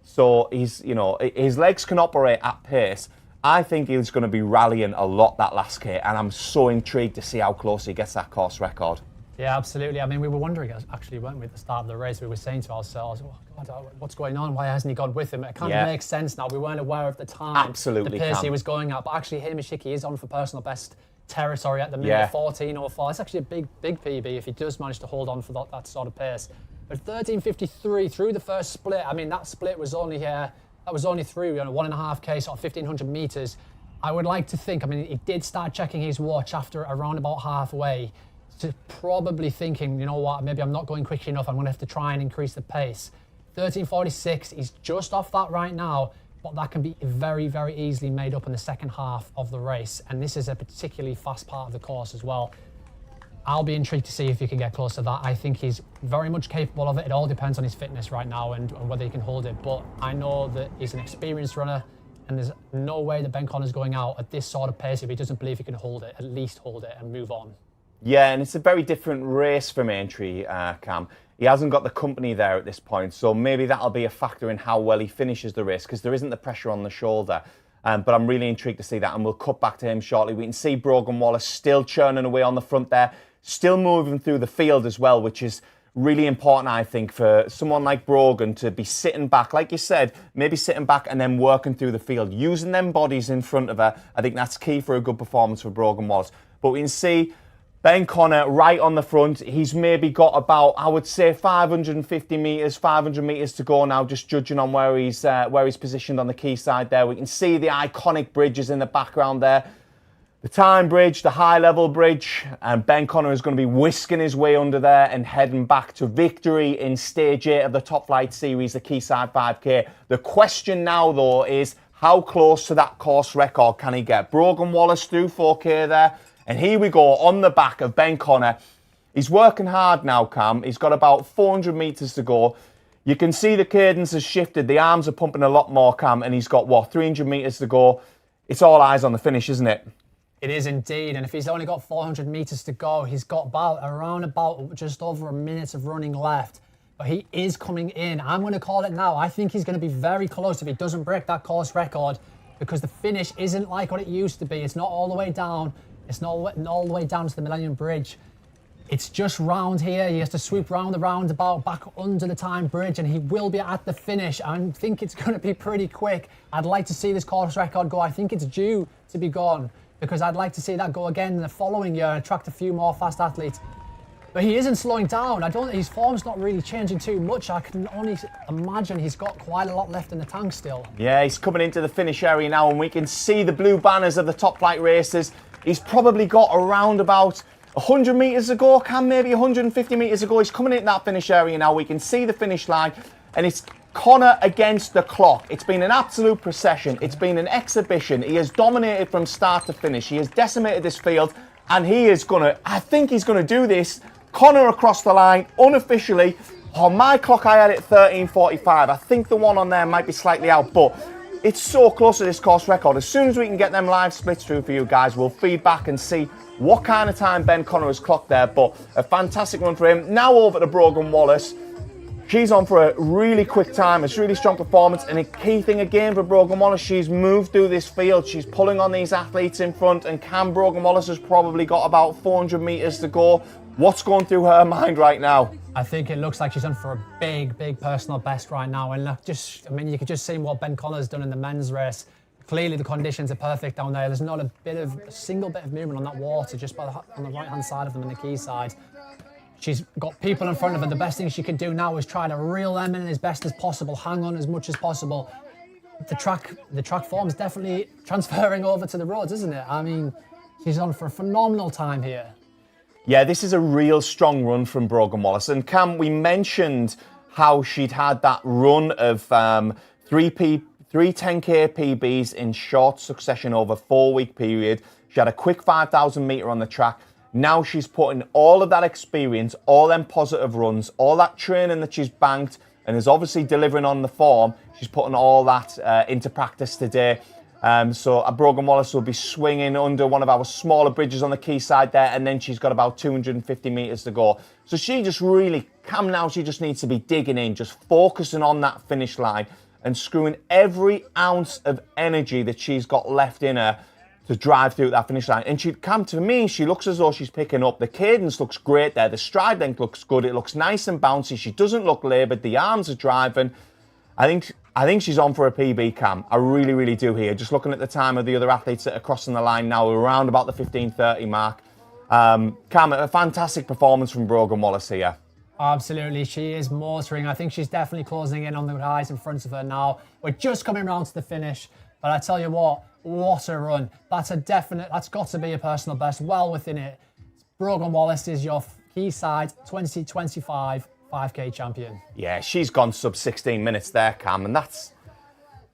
So his legs can operate at pace. I think he's going to be rallying a lot that last K, and I'm so intrigued to see how close he gets that course record. Yeah, absolutely. I mean, we were wondering, actually, weren't we, at the start of the race? We were saying to ourselves, oh, God, what's going on? Why hasn't he gone with him? It kind of makes sense now. We weren't aware of the time. Absolutely. The pace he was going at. But actually, Himashiki is on for personal best territory at the minute, 14:04. It's actually a big PB if he does manage to hold on for that sort of pace. But 13:53 through the first split. I mean, that split was only here. That was only through 1.5K, sort of 1,500 meters. I would like to think. I mean, he did start checking his watch after around about halfway, to probably thinking, you know what, maybe I'm not going quick enough. I'm going to have to try and increase the pace. 13:46. He's just off that right now. But that can be very, very easily made up in the second half of the race. And this is a particularly fast part of the course as well. I'll be intrigued to see if he can get close to that. I think he's very much capable of it. It all depends on his fitness right now and whether he can hold it. But I know that he's an experienced runner, and there's no way that Ben Connor's going out at this sort of pace if he doesn't believe he can hold it, at least hold it and move on. Yeah, and it's a very different race from Aintree, Cam. He hasn't got the company there at this point, so maybe that'll be a factor in how well he finishes the race, because there isn't the pressure on the shoulder. But I'm really intrigued to see that, and we'll cut back to him shortly. We can see Brogan Wallace still churning away on the front there, still moving through the field as well, which is really important, I think, for someone like Brogan to be sitting back, like you said, maybe sitting back and then working through the field, using them bodies in front of her. I think that's key for a good performance for Brogan Wallace. But we can see Ben Connor right on the front. He's maybe got about, I would say, 550 metres, 500 metres to go now, just judging on where he's positioned on the Quayside there. We can see the iconic bridges in the background there. The Tyne Bridge, the high level bridge, and Ben Connor is going to be whisking his way under there and heading back to victory in stage 8 of the Top Flight Series, the Quayside 5K. The question now, though, is how close to that course record can he get? Brogan Wallace through 4K there. And here we go on the back of Ben Connor. He's working hard now, Cam. He's got about 400 metres to go. You can see the cadence has shifted. The arms are pumping a lot more, Cam. And he's got, 300 metres to go. It's all eyes on the finish, isn't it? It is indeed. And if he's only got 400 metres to go, he's got around about just over a minute of running left. But he is coming in. I'm going to call it now. I think he's going to be very close if he doesn't break that course record, because the finish isn't like what it used to be. It's not all the way down. It's not all the way down to the Millennium Bridge. It's just round here. He has to sweep round the roundabout, back under the Tyne Bridge, and he will be at the finish. I think it's going to be pretty quick. I'd like to see this course record go. I think it's due to be gone, because I'd like to see that go again in the following year and attract a few more fast athletes. But he isn't slowing down. His form's not really changing too much. I can only imagine he's got quite a lot left in the tank still. Yeah, he's coming into the finish area now, and we can see the blue banners of the Top Flight races. He's probably got around about 100 metres to go, maybe 150 metres to go. He's coming into that finish area now. We can see the finish line, and it's Connor against the clock. It's been an absolute procession. It's been an exhibition. He has dominated from start to finish. He has decimated this field, and I think he's going to do this. Connor across the line, unofficially. On my clock, I had it 13:45. I think the one on there might be slightly out, but it's so close to this course record. As soon as we can get them live splits through for you guys, we'll feed back and see what kind of time Ben Connor has clocked there. But a fantastic run for him. Now over to Brogan Wallace. She's on for a really quick time. It's a really strong performance. And a key thing again for Brogan Wallace, she's moved through this field. She's pulling on these athletes in front. And Cam Brogan Wallace has probably got about 400 metres to go. What's going through her mind right now? I think it looks like she's on for a big personal best right now. And you could just see what Ben Connor's done in the men's race. Clearly the conditions are perfect down there. There's not a single bit of movement on that water, just on the right-hand side of them in the Quayside. She's got people in front of her. The best thing she can do now is try to reel them in as best as possible, hang on as much as possible. The track form's definitely transferring over to the roads, isn't it? I mean, she's on for a phenomenal time here. Yeah, this is a real strong run from Brogan Wallace. And Cam, we mentioned how she'd had that run of three 10K PBs in short succession over a 4-week period. She had a quick 5,000 metre on the track. Now she's putting all of that experience, all them positive runs, all that training that she's banked, and is obviously delivering on the form. She's putting all that into practice today. So Brogan Wallace will be swinging under one of our smaller bridges on the quayside there, and then she's got about 250 metres to go. So she just really, Cam now, she just needs to be digging in, just focusing on that finish line and screwing every ounce of energy that she's got left in her to drive through that finish line. And Cam, to me, she looks as though she's picking up. The cadence looks great there. The stride length looks good. It looks nice and bouncy. She doesn't look laboured. The arms are driving. I think she's on for a PB, Cam. I really, really do here. Just looking at the time of the other athletes that are crossing the line now, we're around about the 15:30 mark. Cam, a fantastic performance from Brogan Wallace here. Absolutely, she is motoring. I think she's definitely closing in on the guys in front of her now. We're just coming around to the finish, but I tell you what a run. That's got to be a personal best, well within it. Brogan Wallace is your Quayside 2025 5K champion. Yeah, she's gone sub 16 minutes there, Cam, and that's,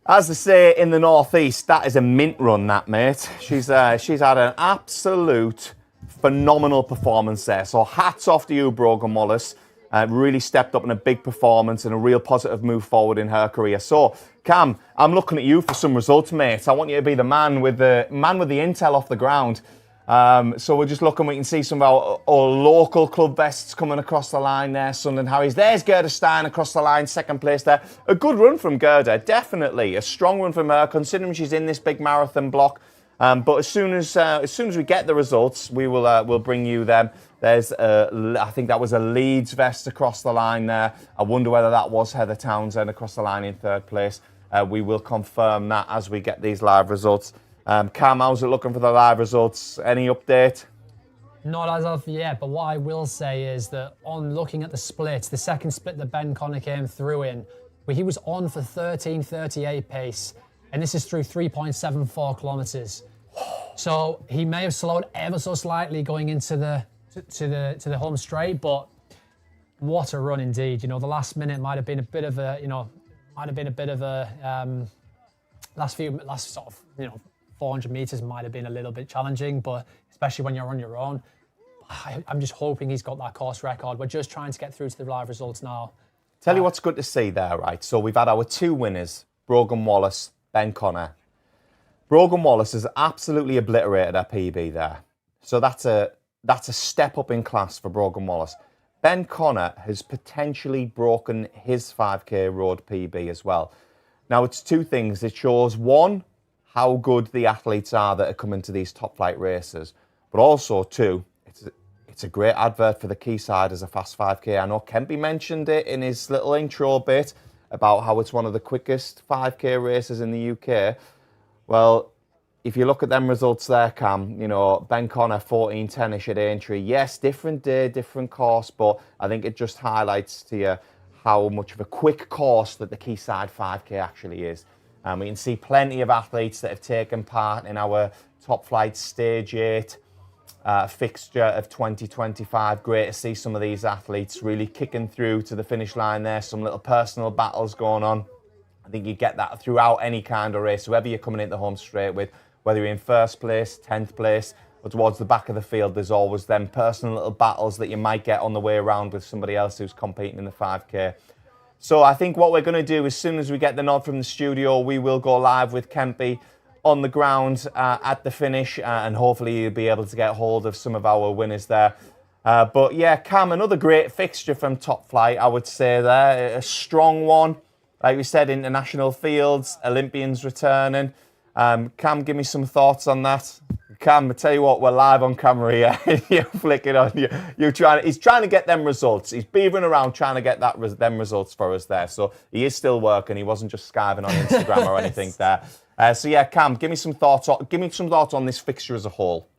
as they say in the northeast, that is a mint run, that, mate. She's had an absolute phenomenal performance there. So hats off to you, Brogan Wallace. Really stepped up in a big performance and a real positive move forward in her career. So, Cam, I'm looking at you for some results, mate. I want you to be the man with the intel off the ground. So we're just looking, we can see some of our local club vests coming across the line there, Sunderland Harriers. There's Gerda Steyn across the line, second place there. A good run from Gerda, definitely. A strong run from her, considering she's in this big marathon block. But as soon as we get the results, we'll bring you them. There's I think that was a Leeds vest across the line there. I wonder whether that was Heather Townsend across the line in third place. We will confirm that as we get these live results. Cam, how's it looking for the live results? Any update? Not as of yet, but what I will say is that on looking at the splits, the second split that Ben Connor came through in, where he was on for 13:38 pace, and this is through 3.74 kilometres. So he may have slowed ever so slightly going into the home straight, but what a run indeed. You know, the last minute might have been a bit of a, last sort of, 400 metres might have been a little bit challenging, but especially when you're on your own. I'm just hoping he's got that course record. We're just trying to get through to the live results now. Tell you what's good to see there, right? So we've had our two winners, Brogan Wallace, Ben Connor. Brogan Wallace has absolutely obliterated her PB there. So that's a step up in class for Brogan Wallace. Ben Connor has potentially broken his 5K road PB as well. Now, it's two things. It shows, one, how good the athletes are that are coming to these top flight races, but also, two, it's a great advert for the Quayside as a fast 5K. I know Kempy mentioned it in his little intro bit about how it's one of the quickest 5K races in the UK. Well, if you look at them results there, Cam, Ben Connor 14:10ish at Aintree. Yes, different day, different course, but I think it just highlights to you how much of a quick course that the Quayside 5K actually is. We can see plenty of athletes that have taken part in our top flight stage 8 fixture of 2025. Great to see some of these athletes really kicking through to the finish line there. Some little personal battles going on. I think you get that throughout any kind of race, whoever you're coming into home straight with, whether you're in first place, 10th place, or towards the back of the field, there's always them personal little battles that you might get on the way around with somebody else who's competing in the 5K. So I think what we're going to do, as soon as we get the nod from the studio, we will go live with Kempy on the ground at the finish, and hopefully you'll be able to get hold of some of our winners there. But yeah, Cam, another great fixture from Top Flight, I would say there. A strong one. Like we said, international fields, Olympians returning. Cam, give me some thoughts on that. Cam, I tell you what, we're live on camera here. You're flicking on. He's trying to get them results. He's beavering around trying to get them results for us there. So he is still working. He wasn't just skiving on Instagram or anything there. So yeah, Cam, give me some thoughts on this fixture as a whole.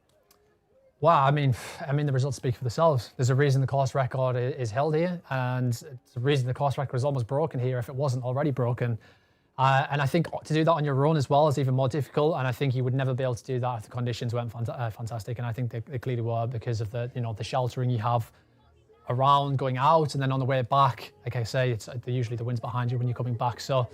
Well, I mean, the results speak for themselves. There's a reason the course record is held here, and it's a reason the course record is almost broken here if it wasn't already broken. And I think to do that on your own as well is even more difficult. And I think you would never be able to do that if the conditions weren't fantastic. And I think they clearly were, because of the sheltering you have around going out, and then on the way back, like I say, it's usually the wind's behind you when you're coming back. So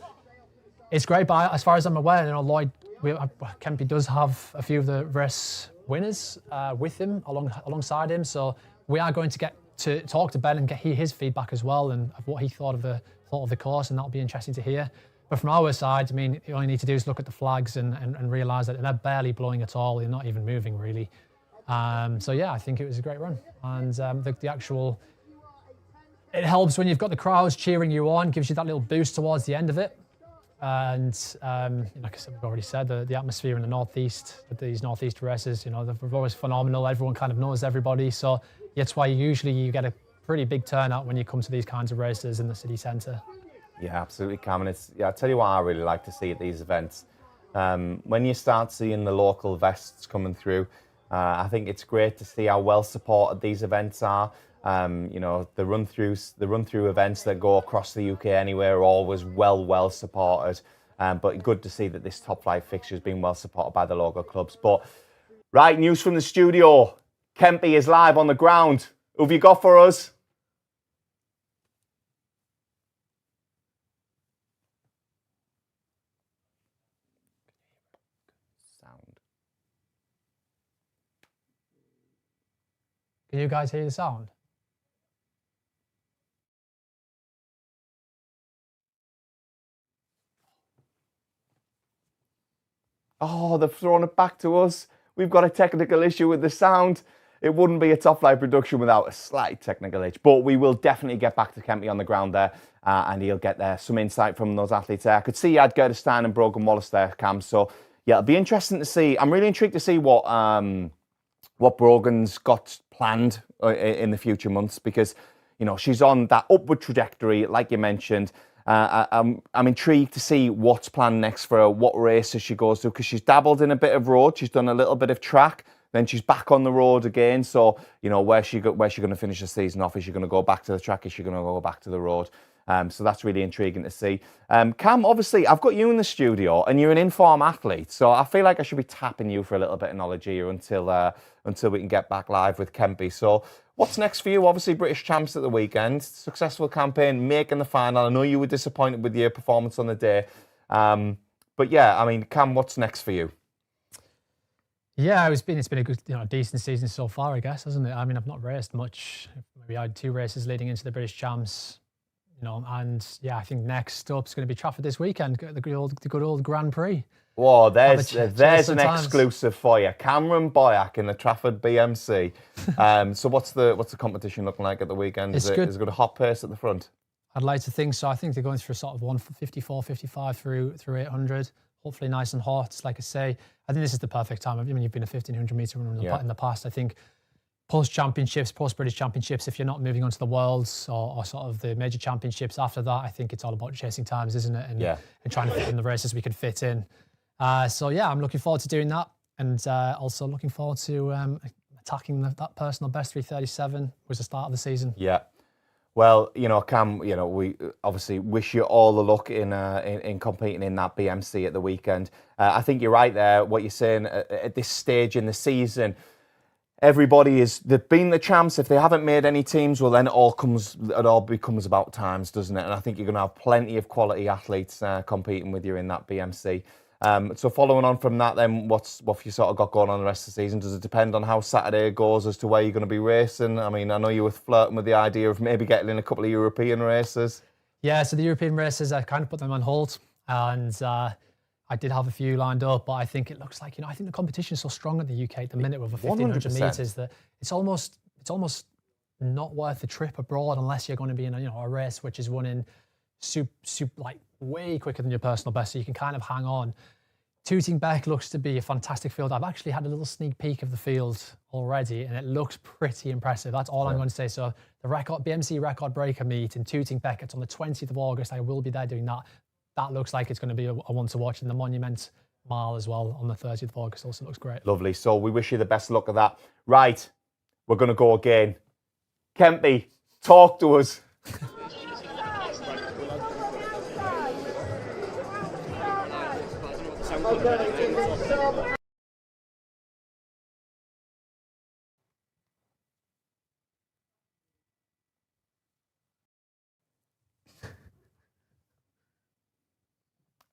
it's great. But as far as I'm aware, Kempy does have a few of the race winners with him alongside him. So we are going to get to talk to Ben and get his feedback as well, and of what he thought of the course, and that'll be interesting to hear. But from our side, I mean, all you need to do is look at the flags and realise that they're barely blowing at all. They're not even moving really. So yeah, I think it was a great run. And the actual, it helps when you've got the crowds cheering you on, gives you that little boost towards the end of it. And like I said, we've already said, the atmosphere in the northeast with these northeast races, they're always phenomenal. Everyone kind of knows everybody, so that's why usually you get a pretty big turnout when you come to these kinds of races in the city centre. Yeah, absolutely, Cam. And I tell you what I really like to see at these events. When you start seeing the local vests coming through, I think it's great to see how well supported these events are. The run-through events that go across the UK anywhere are always well supported. But good to see that this top flight fixture has been well supported by the local clubs. But right, news from the studio. Kempy is live on the ground. Who have you got for us? Can you guys hear the sound? Oh, they've thrown it back to us. We've got a technical issue with the sound. It wouldn't be a top flight production without a slight technical itch. But we will definitely get back to Kempy on the ground there, and he'll get there some insight from those athletes there. I could see you had Gerda Steyn and Brogan Wallace there, Cam. So yeah, it'll be interesting to see. I'm really intrigued to see what Brogan's got planned in the future months, because she's on that upward trajectory, like you mentioned. I'm intrigued to see what's planned next for her, what races she goes to, because she's dabbled in a bit of road. She's done a little bit of track, then she's back on the road again. So, where's she going to finish the season off? Is she going to go back to the track? Is she going to go back to the road? So that's really intriguing to see. Cam, obviously, I've got you in the studio, and you're an informed athlete. So I feel like I should be tapping you for a little bit of knowledge here until we can get back live with Kempy. So what's next for you? Obviously, British champs at the weekend. Successful campaign, making the final. I know you were disappointed with your performance on the day. But yeah, I mean, Cam, what's next for you? Yeah, it's been a good, decent season so far, I guess, hasn't it? I mean, I've not raced much. Maybe I had 2 races leading into the British champs. And yeah, I think next up is going to be Trafford this weekend, the good old Grand Prix. Whoa, there's an exclusive for you. Cameron Boyack in the Trafford BMC. So what's the competition looking like at the weekend? Is it got a hot pace at the front? I'd like to think so. I think they're going through sort of 154, 55 through 800. Hopefully nice and hot. Like I say, I think this is the perfect time. I mean, you've been a 1500 metre runner in the past. I think post-championships, post-British championships, if you're not moving on to the Worlds or sort of the major championships after that, I think it's all about chasing times, isn't it? And trying to fit in the races we can fit in. So yeah, I'm looking forward to doing that, and also looking forward to attacking that personal best 3:37 was the start of the season. Yeah. Well, Cam, we obviously wish you all the luck in competing in that BMC at the weekend. I think you're right there. What you're saying at this stage in the season, they've been the champs. If they haven't made any teams, well, then it all becomes about times, doesn't it? And I think you're going to have plenty of quality athletes competing with you in that BMC. So following on from that, then what have you sort of got going on the rest of the season? Does it depend on how Saturday goes as to where you're going to be racing? I mean, I know you were flirting with the idea of maybe getting in a couple of European races. Yeah, so the European races, I kind of put them on hold, and I did have a few lined up, but I think it looks like, I think the competition is so strong at the UK at the minute with the 1500 metres that it's almost not worth the trip abroad unless you're going to be in a race which is running like way quicker than your personal best, so you can kind of hang on. Tooting Beck looks to be a fantastic field. I've actually had a little sneak peek of the field already, and it looks pretty impressive. That's all I'm going to say. So the BMC record breaker meet in Tooting Beck, it's on the 20th of August. I will be there doing that. That looks like it's going to be a one to watch. And the Monument Mile as well on the 30th of August also looks great. Lovely. So we wish you the best luck of that. Right, we're going to go again. Kempy, talk to us.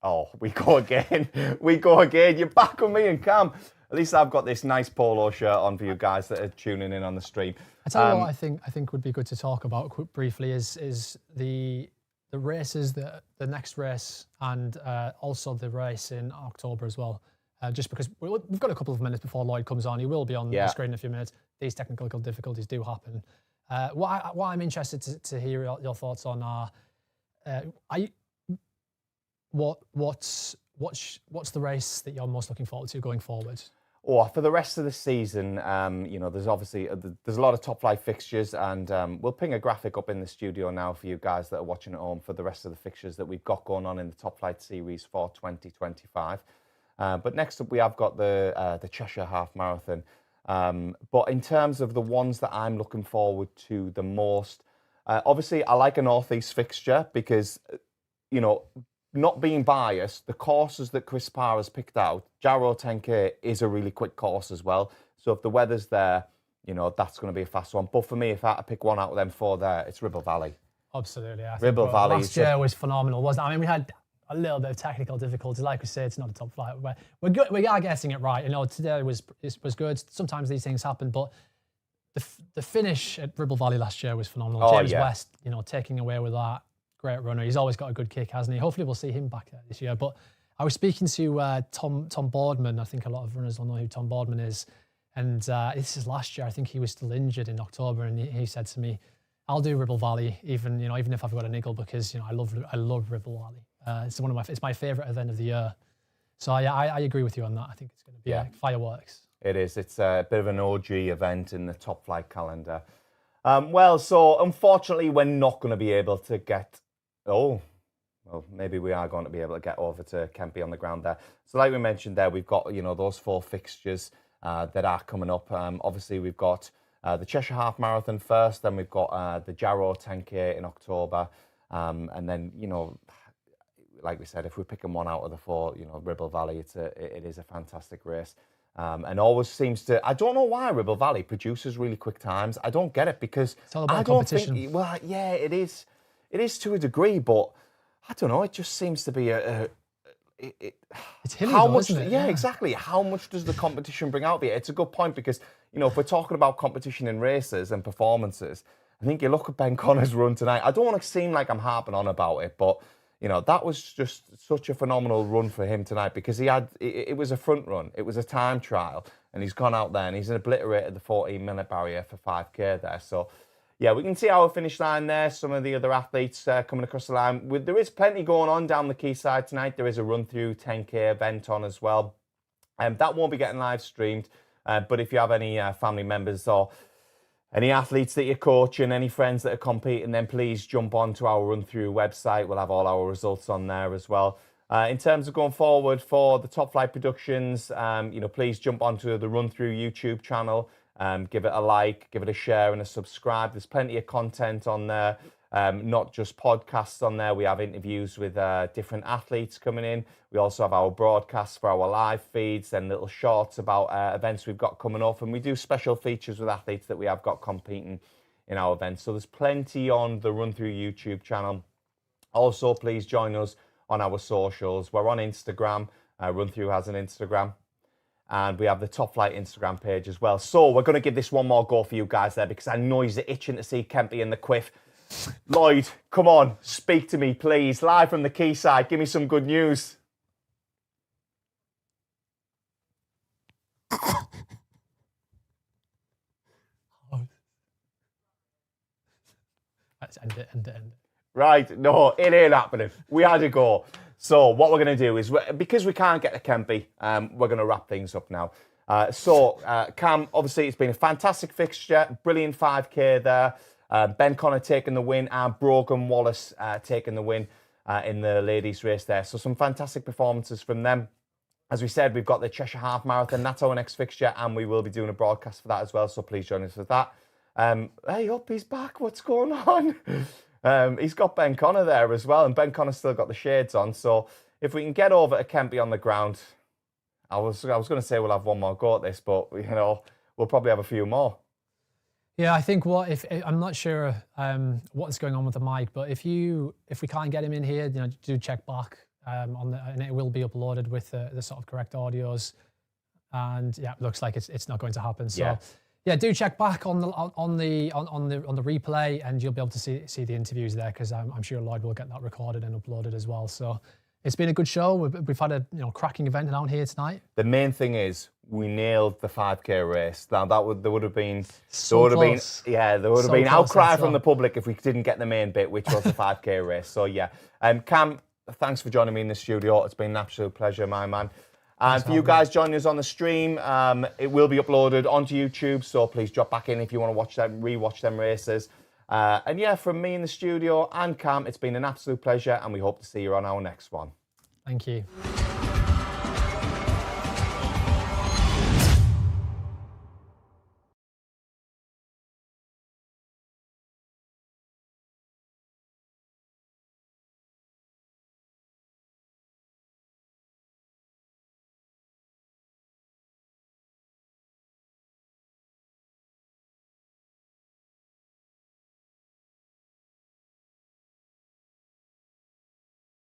Oh, we go again. You're back with me and Cam. At least I've got this nice polo shirt on for you guys that are tuning in on the stream. I tell you what I think would be good to talk about briefly is the the races, the next race, and also the race in October as well. Just because we've got a couple of minutes before Lloyd comes on. He will be on the screen in a few minutes. These technical difficulties do happen. What I'm interested to hear your thoughts on are, what's the race that you're most looking forward to going forward? Or for the rest of the season, there's obviously there's a lot of top flight fixtures, and we'll ping a graphic up in the studio now for you guys that are watching at home for the rest of the fixtures that we've got going on in the top flight series for 2025. But next up, we have got the Cheshire Half Marathon. But in terms of the ones that I'm looking forward to the most, obviously I like a northeast fixture because, not being biased, the courses that Chris Parr has picked out, Jarrow 10K is a really quick course as well. So if the weather's there, that's going to be a fast one. But for me, if I had to pick one out of them four there, it's Ribble Valley. Absolutely. Ribble Valley. Last year was phenomenal, wasn't it? I mean, we had a little bit of technical difficulty. Like we say, it's not a top flight. We're good. We are getting it right. Today was good. Sometimes these things happen, but the finish at Ribble Valley last year was phenomenal. James West, taking away with that. Great runner. He's always got a good kick, hasn't he? Hopefully we'll see him back there this year. But I was speaking to Tom Boardman. I think a lot of runners will know who Tom Boardman is. And this is last year. I think he was still injured in October, and he said to me, "I'll do Ribble Valley, even if I've got a niggle, because I love Ribble Valley. It's my favourite event of the year." So I agree with you on that. I think it's going to be fireworks. It is. It's a bit of an OG event in the top flight calendar. So unfortunately, we're not going to be able to get. Maybe we are going to be able to get over to Kempy on the ground there. So like we mentioned there, we've got, those four fixtures that are coming up. Obviously, we've got the Cheshire Half Marathon first, then we've got the Jarrow 10K in October. And then, like we said, if we're picking one out of the four, Ribble Valley, it is a fantastic race. And always seems to, I don't know why Ribble Valley produces really quick times. I don't get it because it's all about competition. It is. It is to a degree, but I don't know. It just seems to be it's hilly, isn't it? Yeah, exactly. How much does the competition bring out of it? It's a good point because if we're talking about competition in races and performances, I think you look at Ben Connor's run tonight. I don't want to seem like I'm harping on about it, but that was just such a phenomenal run for him tonight because it was a front run, it was a time trial, and he's gone out there and he's obliterated the 14-minute barrier for 5K there. So. Yeah, we can see our finish line there. Some of the other athletes coming across the line. There is plenty going on down the Quayside tonight. There is a run-through 10K event on as well. That won't be getting live streamed. But if you have any family members or any athletes that you're coaching, any friends that are competing, then please jump onto our run-through website. We'll have all our results on there as well. In terms of going forward for the Top Flight Productions, please jump onto the run-through YouTube channel. Give it a like, give it a share and a subscribe. There's plenty of content on there, not just podcasts on there. We have interviews with different athletes coming in. We also have our broadcasts for our live feeds and little shorts about events we've got coming up. And we do special features with athletes that we have got competing in our events. So there's plenty on the Run Through YouTube channel. Also, please join us on our socials. We're on Instagram. Run Through has an Instagram. And we have the Top Flight Instagram page as well. So we're going to give this one more go for you guys there because I know you're itching to see Kempy in the quiff. Lloyd, come on, speak to me, please. Live from the Quayside, give me some good news. Let's end it. Right, no, it ain't happening. We had to go. So what we're going to do is, because we can't get to Kempy, we're going to wrap things up now. Cam, obviously it's been a fantastic fixture, brilliant 5K there. Ben Connor taking the win and Brogan Wallace taking the win in the ladies' race there. So some fantastic performances from them. As we said, we've got the Cheshire Half Marathon. That's our next fixture, and we will be doing a broadcast for that as well. So please join us for that. Hey, up, he's back. What's going on? He's got Ben Connor there as well, and Ben Connor's still got the shades on. So if we can get over to Kempy on the ground, I was going to say we'll have one more go at this, but we'll probably have a few more. Yeah, I think I'm not sure what's going on with the mic, but if we can't get him in here, do check back and it will be uploaded with the sort of correct audios. And yeah, it looks like it's not going to happen. So yeah, do check back on the replay, and you'll be able to see the interviews there, because I'm sure Lloyd will get that recorded and uploaded as well. So it's been a good show. We've had a cracking event down here tonight. The main thing is we nailed the 5K race. Now there would have been outcry from the public if we didn't get the main bit, which was the 5K race. So yeah, Cam, thanks for joining me in the studio. It's been an absolute pleasure, my man. And for you guys joining us on the stream, it will be uploaded onto YouTube, so please drop back in if you want to watch them, rewatch them races. And yeah, from me in the studio and Cam, it's been an absolute pleasure, and we hope to see you on our next one. Thank you.